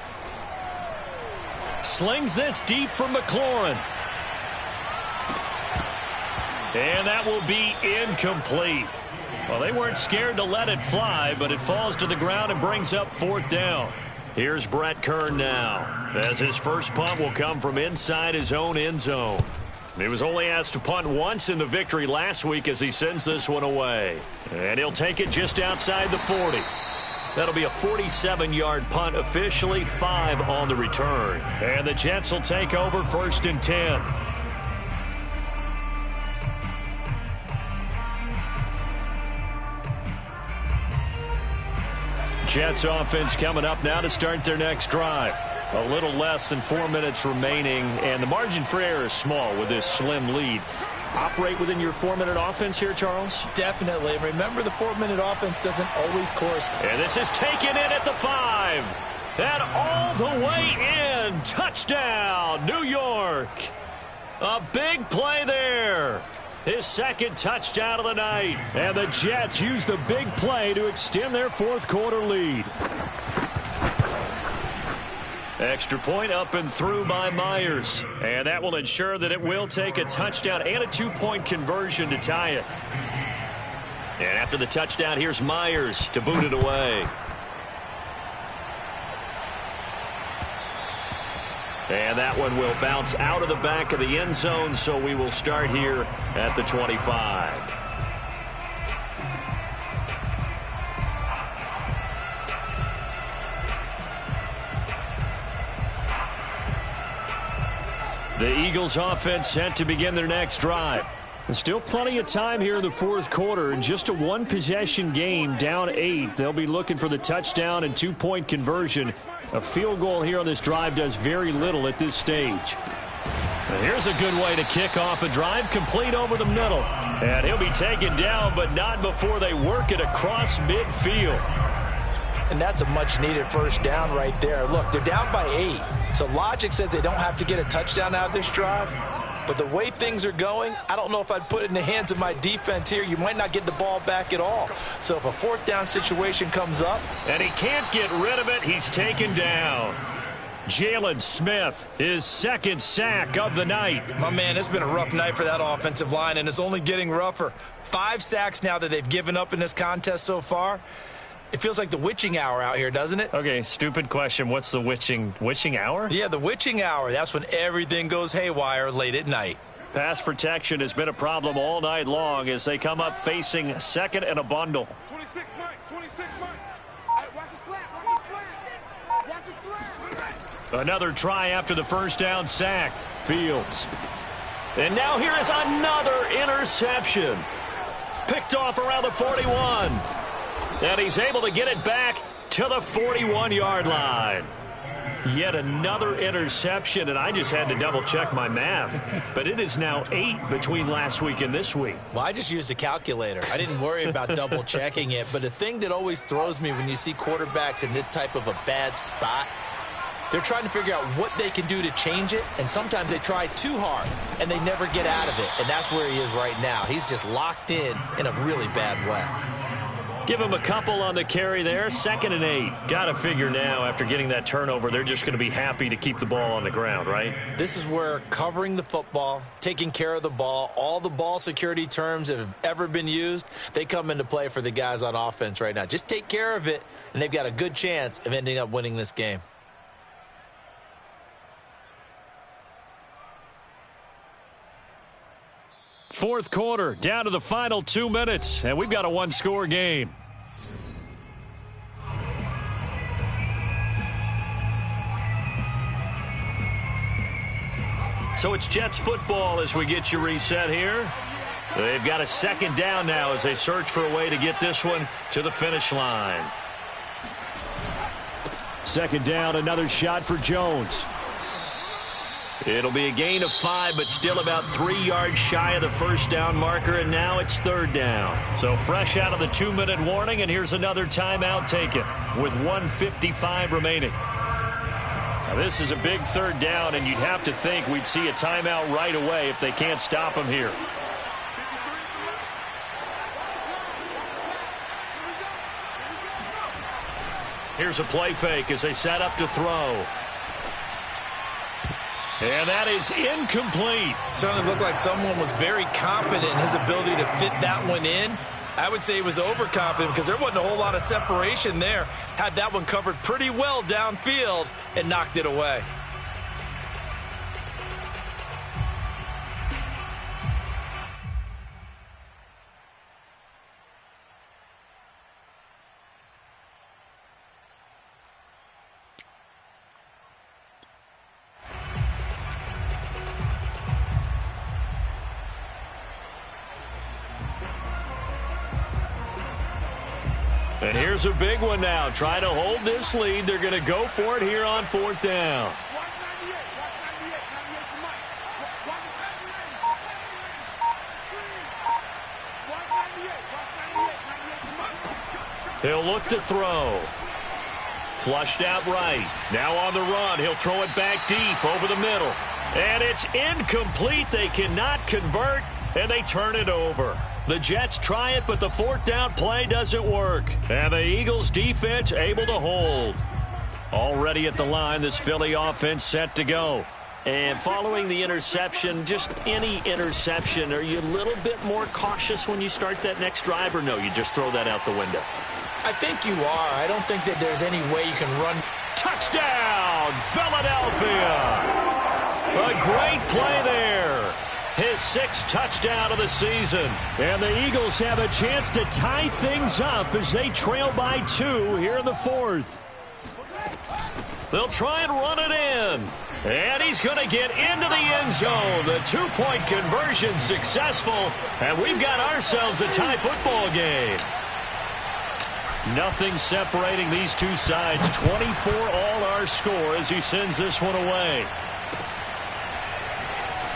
Slings this deep from McLaurin. And that will be incomplete. Well, they weren't scared to let it fly, but it falls to the ground and brings up 4th down. Here's Brett Kern now, as his first punt will come from inside his own end zone. He was only asked to punt once in the victory last week as he sends this one away. And he'll take it just outside the 40. That'll be a 47-yard punt, officially 5 on the return. And the Jets will take over 1st and 10. Jets offense coming up now to start their next drive. A little less than 4 minutes remaining, and the margin for error is small with this slim lead. Operate within your 4-minute offense here, Charles? Definitely. Remember, the 4-minute offense doesn't always correspond. And this is taken in at the 5. And all the way in. Touchdown, New York. A big play there. His second touchdown of the night. And the Jets use the big play to extend their 4th quarter lead. Extra point up and through by Myers. And that will ensure that it will take a touchdown and a 2-point conversion to tie it. And after the touchdown, here's Myers to boot it away. And that one will bounce out of the back of the end zone, so we will start here at the 25. The Eagles offense set to begin their next drive. There's still plenty of time here in the 4th quarter. In just a 1-possession game, down 8. They'll be looking for the touchdown and 2-point conversion. A field goal here on this drive does very little at this stage. And here's a good way to kick off a drive, complete over the middle. And he'll be taken down, but not before they work it across midfield. And that's a much-needed first down right there. Look, they're down by 8. So logic says they don't have to get a touchdown out of this drive. But the way things are going, I don't know if I'd put it in the hands of my defense here. You might not get the ball back at all. So if a 4th down situation comes up. And he can't get rid of it. He's taken down. Jalen Smith, his 2nd sack of the night. My man, it's been a rough night for that offensive line, and it's only getting rougher. 5 sacks now that they've given up in this contest so far. It feels like the witching hour out here, doesn't it? Okay, stupid question. What's the witching hour? Yeah, the witching hour. That's when everything goes haywire late at night. Pass protection has been a problem all night long as they come up facing 2nd and a bundle. 26 months, 26 months. Hey, watch his flat, watch his flat. Watch his flat. Another try after the first down sack. Fields. And now here is another interception. Picked off around the 41. And he's able to get it back to the 41-yard line. Yet another interception, and I just had to double-check my math. But it is now 8 between last week and this week. Well, I just used a calculator. I didn't worry about double-checking it. But the thing that always throws me when you see quarterbacks in this type of a bad spot, they're trying to figure out what they can do to change it, and sometimes they try too hard, and they never get out of it. And that's where he is right now. He's just locked in a really bad way. Give him a couple on the carry there. 2nd and 8. Got to figure now after getting that turnover, they're just going to be happy to keep the ball on the ground, right? This is where covering the football, taking care of the ball, all the ball security terms that have ever been used, they come into play for the guys on offense right now. Just take care of it, and they've got a good chance of ending up winning this game. Fourth quarter, down to the final 2 minutes, and we've got a one-score game. So it's Jets football as we get you reset here. They've got a second down now as they search for a way to get this one to the finish line. Second down, another shot for Jones. It'll be a gain of 5, but still about 3 yards shy of the first down marker, and now it's third down. So fresh out of the 2-minute warning, and here's another timeout taken with 1:55 remaining. Now this is a big third down, and you'd have to think we'd see a timeout right away if they can't stop him here. Here's a play fake as they set up to throw. And that is incomplete. Certainly looked like someone was very confident in his ability to fit that one in. I would say he was overconfident because there wasn't a whole lot of separation there. Had that one covered pretty well downfield and knocked it away. And here's a big one now. Trying to hold this lead. They're going to go for it here on 4th down. He'll look to throw. Flushed out right. Now on the run. He'll throw it back deep over the middle. And it's incomplete. They cannot convert, and they turn it over. The Jets try it, but the 4th down play doesn't work. And the Eagles defense able to hold. Already at the line, this Philly offense set to go. And following the interception, just any interception, are you a little bit more cautious when you start that next drive, or no, you just throw that out the window? I think you are. I don't think that there's any way you can run. Touchdown, Philadelphia! A great play there. His 6th touchdown of the season. And the Eagles have a chance to tie things up as they trail by 2 here in the 4th. They'll try and run it in. And he's going to get into the end zone. The 2-point conversion successful. And we've got ourselves a tie football game. Nothing separating these two sides. 24 all our score as he sends this one away.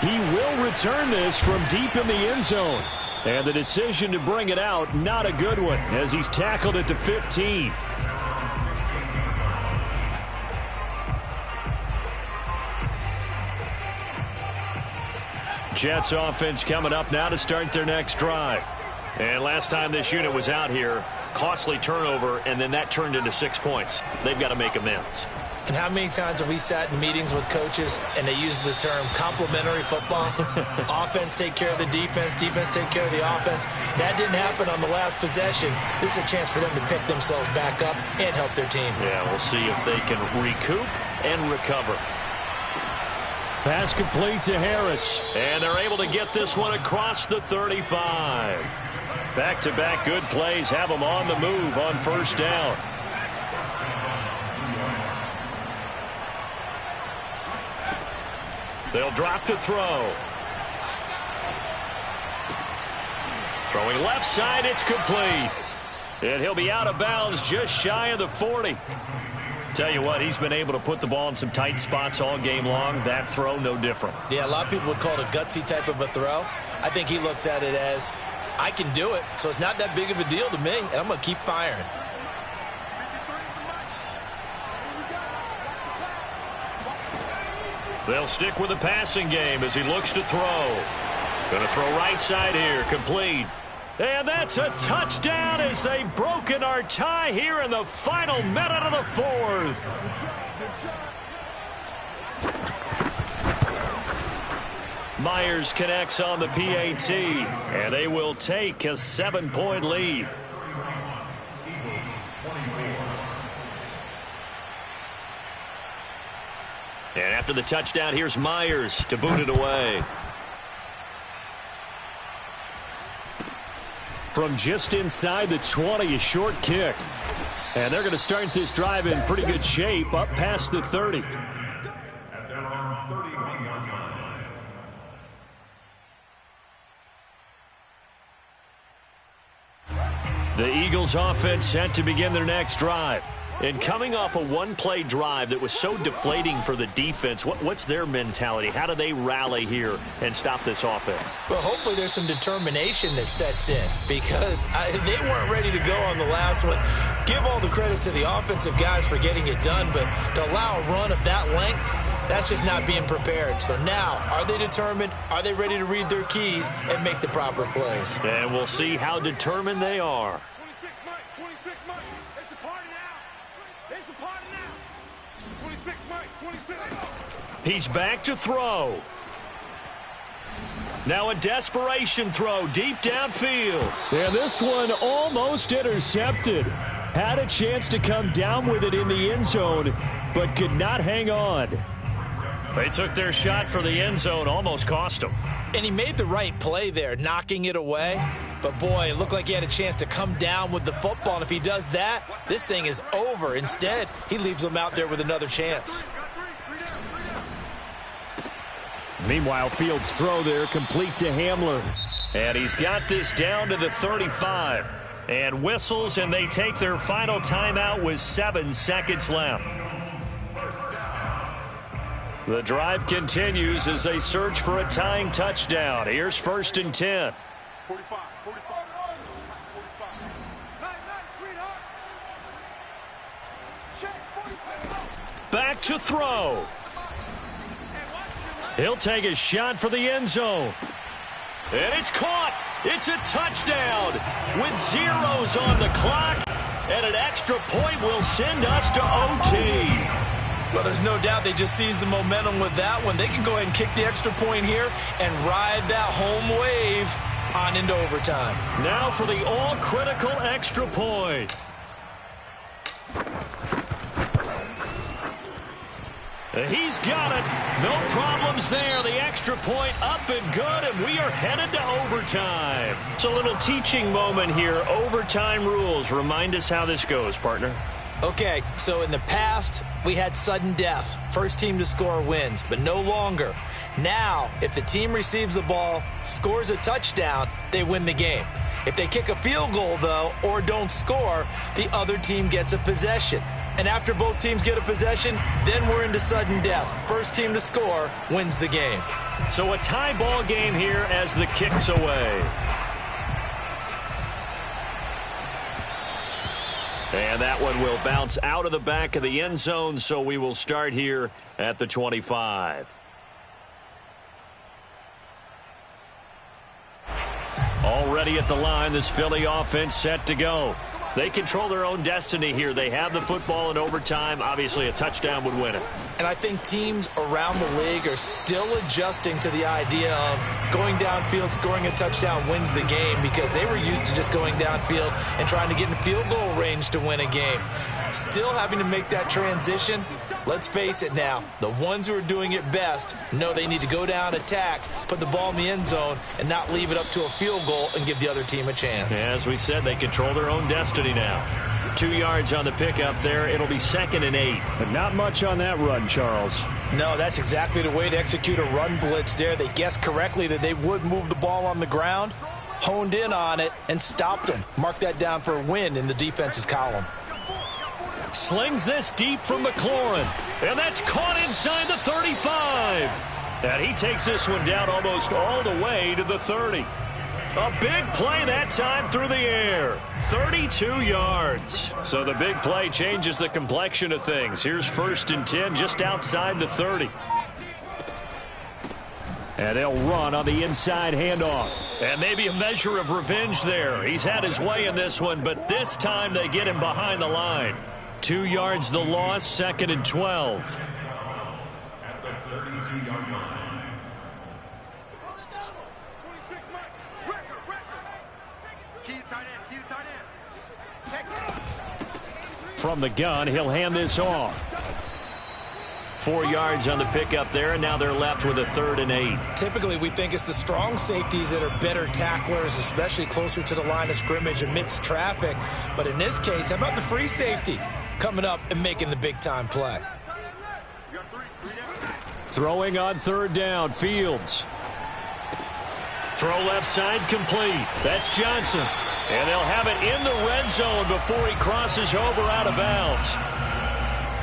He will return this from deep in the end zone. And the decision to bring it out, not a good one, as he's tackled it to 15. Jets offense coming up now to start their next drive. And last time this unit was out here, costly turnover, and then that turned into 6 points. They've got to make amends. And how many times have we sat in meetings with coaches and they use the term complementary football? Offense take care of the defense, defense take care of the offense. That didn't happen on the last possession. This is a chance for them to pick themselves back up and help their team. Yeah, we'll see if they can recoup and recover. Pass complete to Harris. And they're able to get this one across the 35. Back-to-back good plays have them on the move on 1st down. They'll drop to throw. Throwing left side, it's complete. And he'll be out of bounds just shy of the 40. Tell you what, he's been able to put the ball in some tight spots all game long. That throw, no different. Yeah, a lot of people would call it a gutsy type of a throw. I think he looks at it as, I can do it, so it's not that big of a deal to me, and I'm going to keep firing. They'll stick with the passing game as he looks to throw. Going to throw right side here, complete. And that's a touchdown as they've broken our tie here in the final minute of the 4th. Myers connects on the PAT, and they will take a 7-point lead. And after the touchdown, here's Myers to boot it away. From just inside the 20, a short kick. And they're going to start this drive in pretty good shape, up past the 30. The Eagles offense set to begin their next drive. And coming off a one-play drive that was so deflating for the defense, what's their mentality? How do they rally here and stop this offense? Well, hopefully there's some determination that sets in because they weren't ready to go on the last one. Give all the credit to the offensive guys for getting it done, but to allow a run of that length, that's just not being prepared. So now, are they determined? Are they ready to read their keys and make the proper plays? And we'll see how determined they are. 26 months. It's a party now. Chase a party now. 26, Mike. 26. He's back to throw. Now a desperation throw deep downfield. And this one almost intercepted. Had a chance to come down with it in the end zone, but could not hang on. They took their shot for the end zone, almost cost them. And he made the right play there, knocking it away. But, boy, it looked like he had a chance to come down with the football. And if he does that, this thing is over. Instead, he leaves them out there with another chance. Meanwhile, Fields' throw there complete to Hamler. And he's got this down to the 35. And whistles, and they take their final timeout with 7 seconds left. The drive continues as they search for a tying touchdown. Here's 1st and 10. 45. 45. Nice, sweetheart. Check, 45. Back to throw. He'll take a shot for the end zone. And it's caught. It's a touchdown with zeros on the clock. And an extra point will send us to OT. Well, there's no doubt they just seized the momentum with that one. They can go ahead and kick the extra point here and ride that home wave on into overtime. Now for the all-critical extra point. He's got it. No problems there. The extra point up and good, and we are headed to overtime. It's a little teaching moment here. Overtime rules. Remind us how this goes, partner. Okay, so in the past, we had sudden death. First team to score wins, but no longer. Now, if the team receives the ball, scores a touchdown, they win the game. If they kick a field goal, though, or don't score, the other team gets a possession. And after both teams get a possession, then we're into sudden death. First team to score wins the game. So a tie ball game here as the kick's away. And that one will bounce out of the back of the end zone, so we will start here at the 25. Already at the line, this Philly offense set to go. They control their own destiny here. They have the football in overtime. Obviously, a touchdown would win it. And I think teams around the league are still adjusting to the idea of going downfield, scoring a touchdown wins the game, because they were used to just going downfield and trying to get in field goal range to win a game. Still having to make that transition. Let's face it now, the ones who are doing it best know they need to go down, attack, put the ball in the end zone, and not leave it up to a field goal and give the other team a chance. As we said, they control their own destiny now. 2 yards on the pickup there. It'll be 2nd and 8. But not much on that run, Charles. No, that's exactly the way to execute a run blitz there. They guessed correctly that they would move the ball on the ground, honed in on it, and stopped them. Mark that down for a win in the defense's column. Slings this deep from McLaurin. And that's caught inside the 35. And he takes this one down almost all the way to the 30. A big play that time through the air. 32 yards. So the big play changes the complexion of things. Here's 1st and 10 just outside the 30. And they'll run on the inside handoff. And maybe a measure of revenge there. He's had his way in this one, but this time they get him behind the line. 2 yards the loss, 2nd and 12. At the 32-yard line. 26 Mike. Record. Key tight end. Check it. From the gun, he'll hand this off. 4 yards on the pickup there, and now they're left with a 3rd and 8. Typically, we think it's the strong safeties that are better tacklers, especially closer to the line of scrimmage amidst traffic. But in this case, how about the free safety coming up and making the big-time play? Throwing on 3rd down, Fields. Throw left side complete. That's Johnson. And they'll have it in the red zone before he crosses over out of bounds.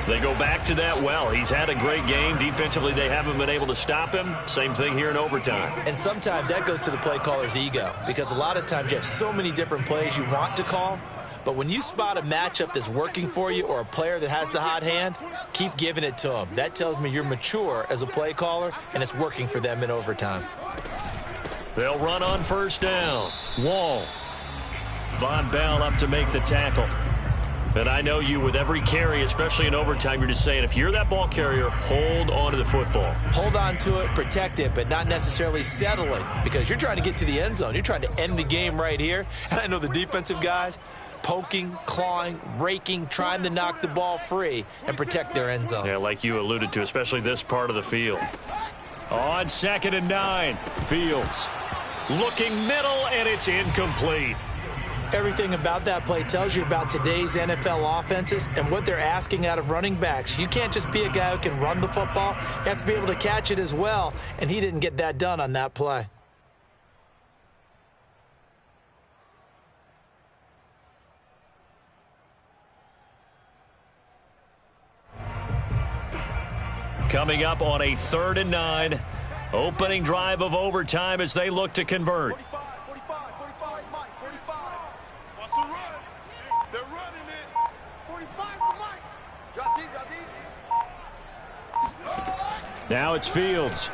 They go back to that well. He's had a great game. Defensively, they haven't been able to stop him. Same thing here in overtime. And sometimes that goes to the play caller's ego, because a lot of times you have so many different plays you want to call, but when you spot a matchup that's working for you or a player that has the hot hand, keep giving it to them. That tells me you're mature as a play caller, and it's working for them in overtime. They'll run on 1st down. Wall. Von Bell up to make the tackle. And I know you, with every carry, especially in overtime, you're just saying, if you're that ball carrier, hold on to the football. Hold on to it, protect it, but not necessarily settling, because you're trying to get to the end zone. You're trying to end the game right here. And I know the defensive guys poking, clawing, raking, trying to knock the ball free and protect their end zone. Yeah, like you alluded to, especially this part of the field. On 2nd and 9, Fields looking middle, and it's incomplete. Everything about that play tells you about today's NFL offenses and what they're asking out of running backs. You can't just be a guy who can run the football. You have to be able to catch it as well, and he didn't get that done on that play. Coming up on a 3rd and 9, opening drive of overtime as they look to convert. 45, Mike, 45. What's the run? They're running it. 45 for Mike. Drop deep, drop deep. Now it's Fields.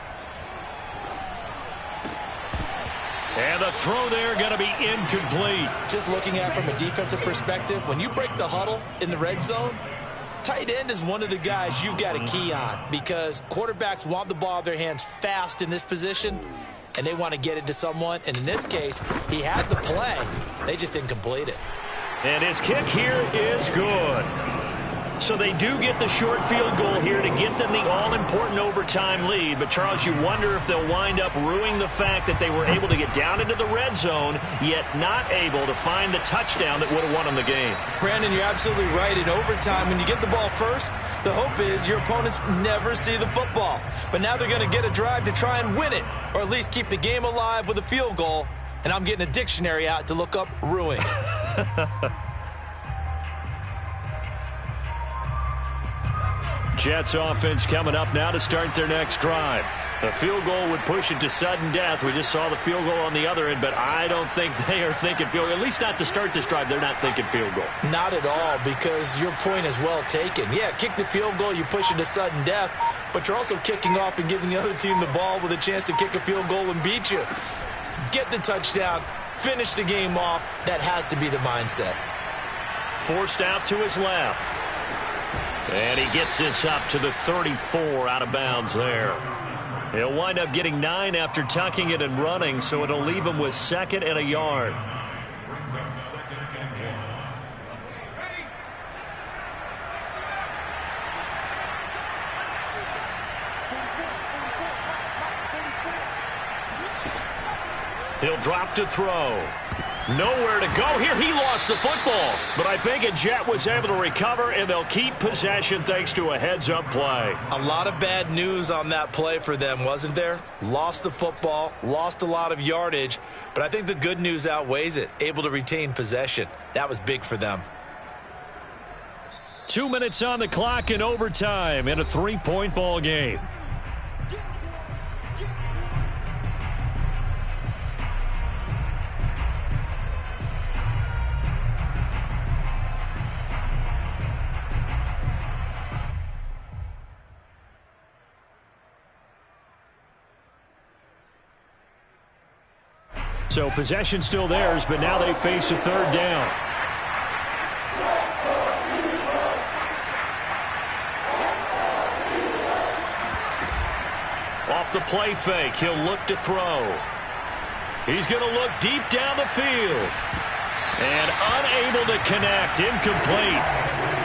And the throw there going to be incomplete. Just looking at it from a defensive perspective, when you break the huddle in the red zone, tight end is one of the guys you've got to key on, because quarterbacks want the ball in their hands fast in this position, and they want to get it to someone. And in this case, he had the play. They just didn't complete it. And his kick here is good. So they do get the short field goal here to get them the all-important overtime lead. But, Charles, you wonder if they'll wind up ruining the fact that they were able to get down into the red zone, yet not able to find the touchdown that would have won them the game. Brandon, you're absolutely right. In overtime, when you get the ball first, the hope is your opponents never see the football. But now they're going to get a drive to try and win it, or at least keep the game alive with a field goal. And I'm getting a dictionary out to look up ruin. Jets offense coming up now to start their next drive. A field goal would push it to sudden death. We just saw the field goal on the other end, but I don't think they are thinking field goal. At least not to start this drive. They're not thinking field goal. Not at all, because your point is well taken. Yeah, kick the field goal, you push it to sudden death, but you're also kicking off and giving the other team the ball with a chance to kick a field goal and beat you. Get the touchdown, finish the game off. That has to be the mindset. Forced out to his left. And he gets this up to the 34, out of bounds there. He'll wind up getting 9 after tucking it and running, so it'll leave him with 2nd and a yard. He'll drop to throw. Nowhere to go here. He lost the football. But I think a Jet was able to recover, and they'll keep possession thanks to a heads-up play. A lot of bad news on that play for them, wasn't there? Lost the football, lost a lot of yardage, but I think the good news outweighs it. Able to retain possession. That was big for them. 2 minutes on the clock in overtime in a 3-point ball game. So possession still theirs, but now they face a 3rd down. Off the play fake, he'll look to throw. He's going to look deep down the field. And unable to connect, incomplete.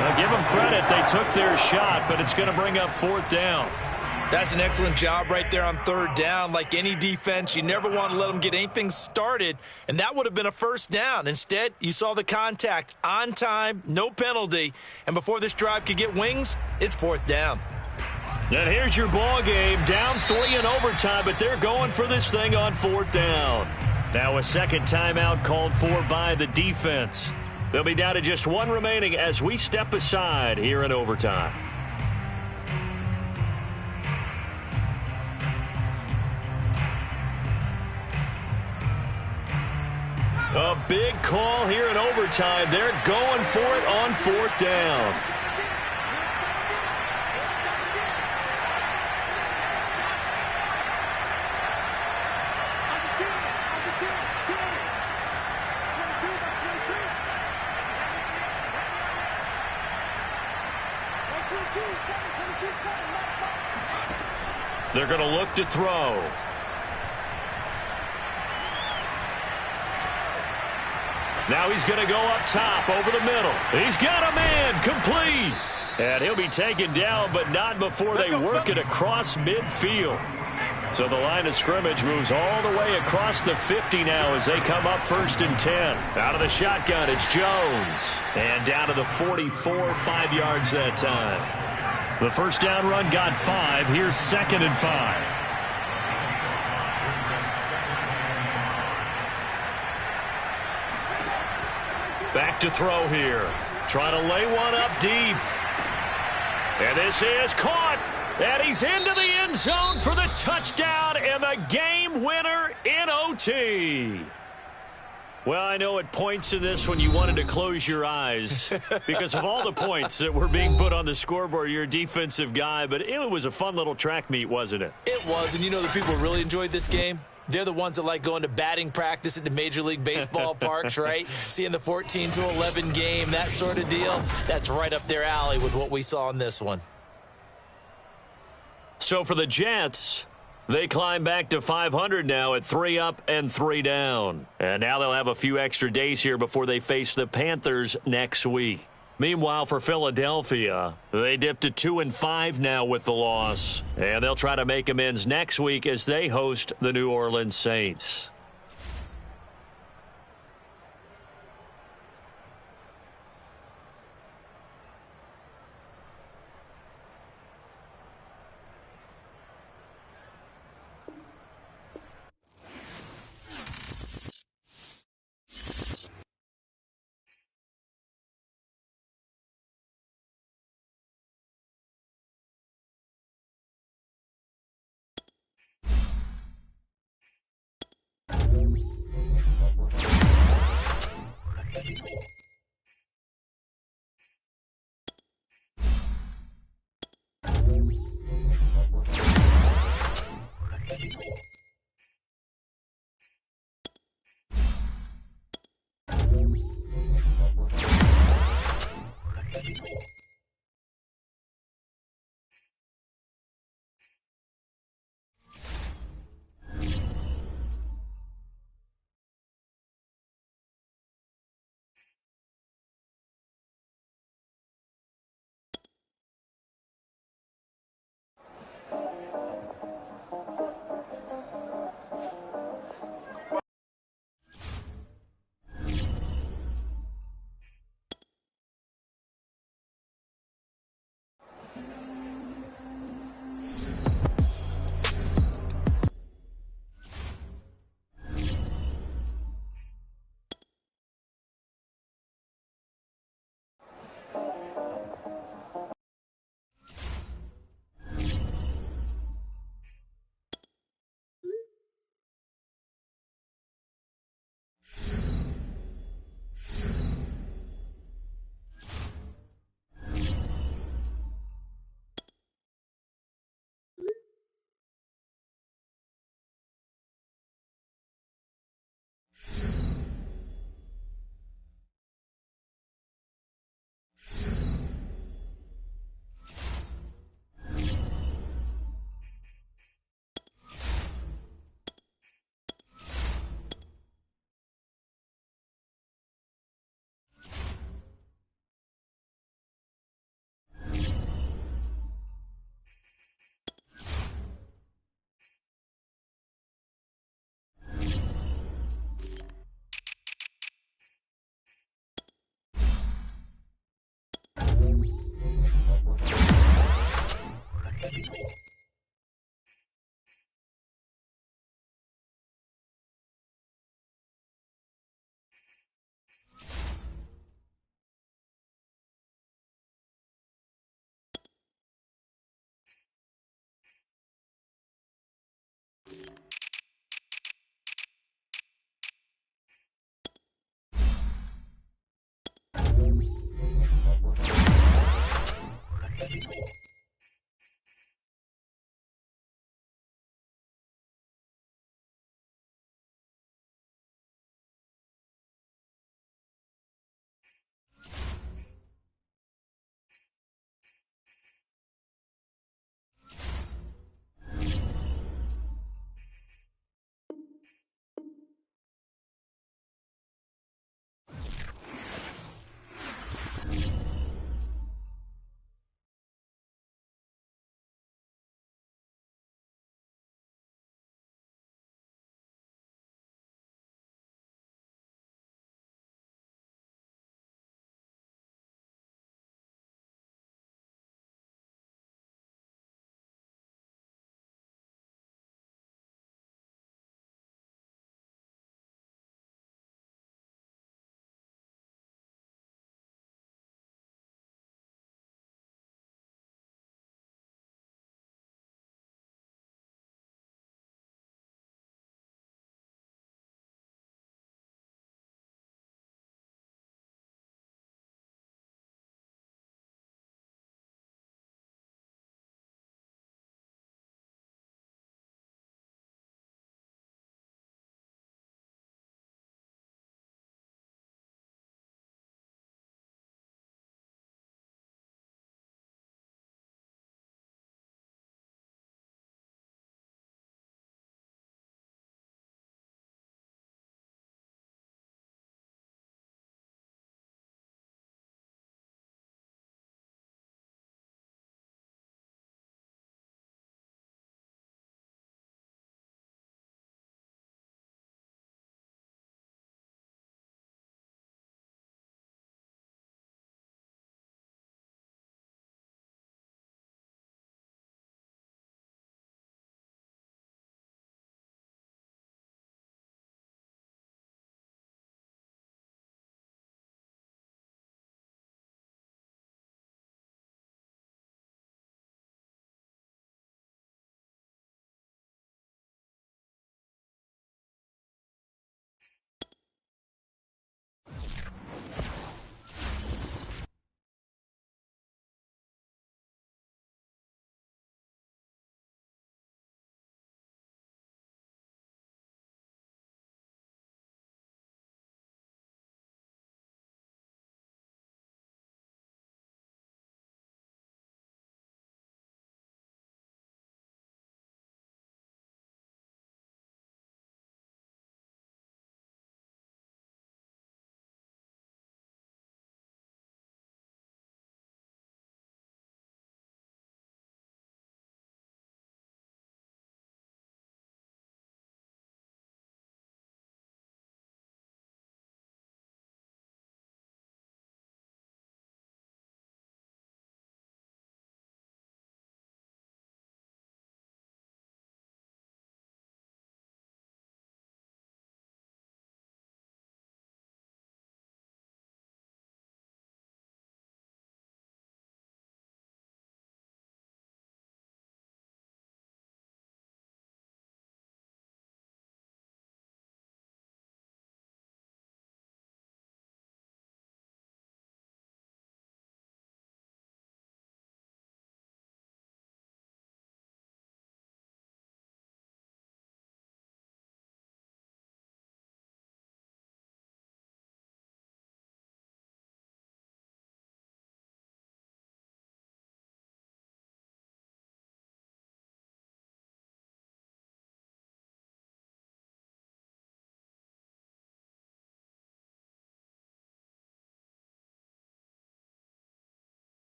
Now give them credit, they took their shot, but it's going to bring up 4th down. That's an excellent job right there on 3rd down. Like any defense, you never want to let them get anything started, and that would have been a 1st down. Instead, you saw the contact on time, no penalty, and before this drive could get wings, it's 4th down. And here's your ball game, down 3 in overtime, but they're going for this thing on 4th down. Now a 2nd timeout called for by the defense. They'll be down to just 1 remaining as we step aside here in overtime. A big call here in overtime. They're going for it on 4th down. They're going to look to throw. Now he's going to go up top over the middle. He's got a man, complete. And he'll be taken down, but not before they work it across midfield. So the line of scrimmage moves all the way across the 50 now as they come up 1st and 10. Out of the shotgun, it's Jones. And down to the 44, 5 yards that time. The first down run got 5. Here's 2nd and 5. Back to throw here. Trying to lay one up deep. And this is caught. And he's into the end zone for the touchdown and the game winner in OT. Well, I know at points in this when you wanted to close your eyes because of all the points that were being put on the scoreboard. You're a defensive guy, but it was a fun little track meet, wasn't it? It was, and you know the people who really enjoyed this game? They're the ones that like going to batting practice at the Major League Baseball parks, right? Seeing the 14-11 game, that sort of deal. That's right up their alley with what we saw in this one. So for the Jets, they climb back to 500 now at 3 up and 3 down. And now they'll have a few extra days here before they face the Panthers next week. Meanwhile, for Philadelphia, they dipped to 2 and 5 now with the loss. And they'll try to make amends next week as they host the New Orleans Saints.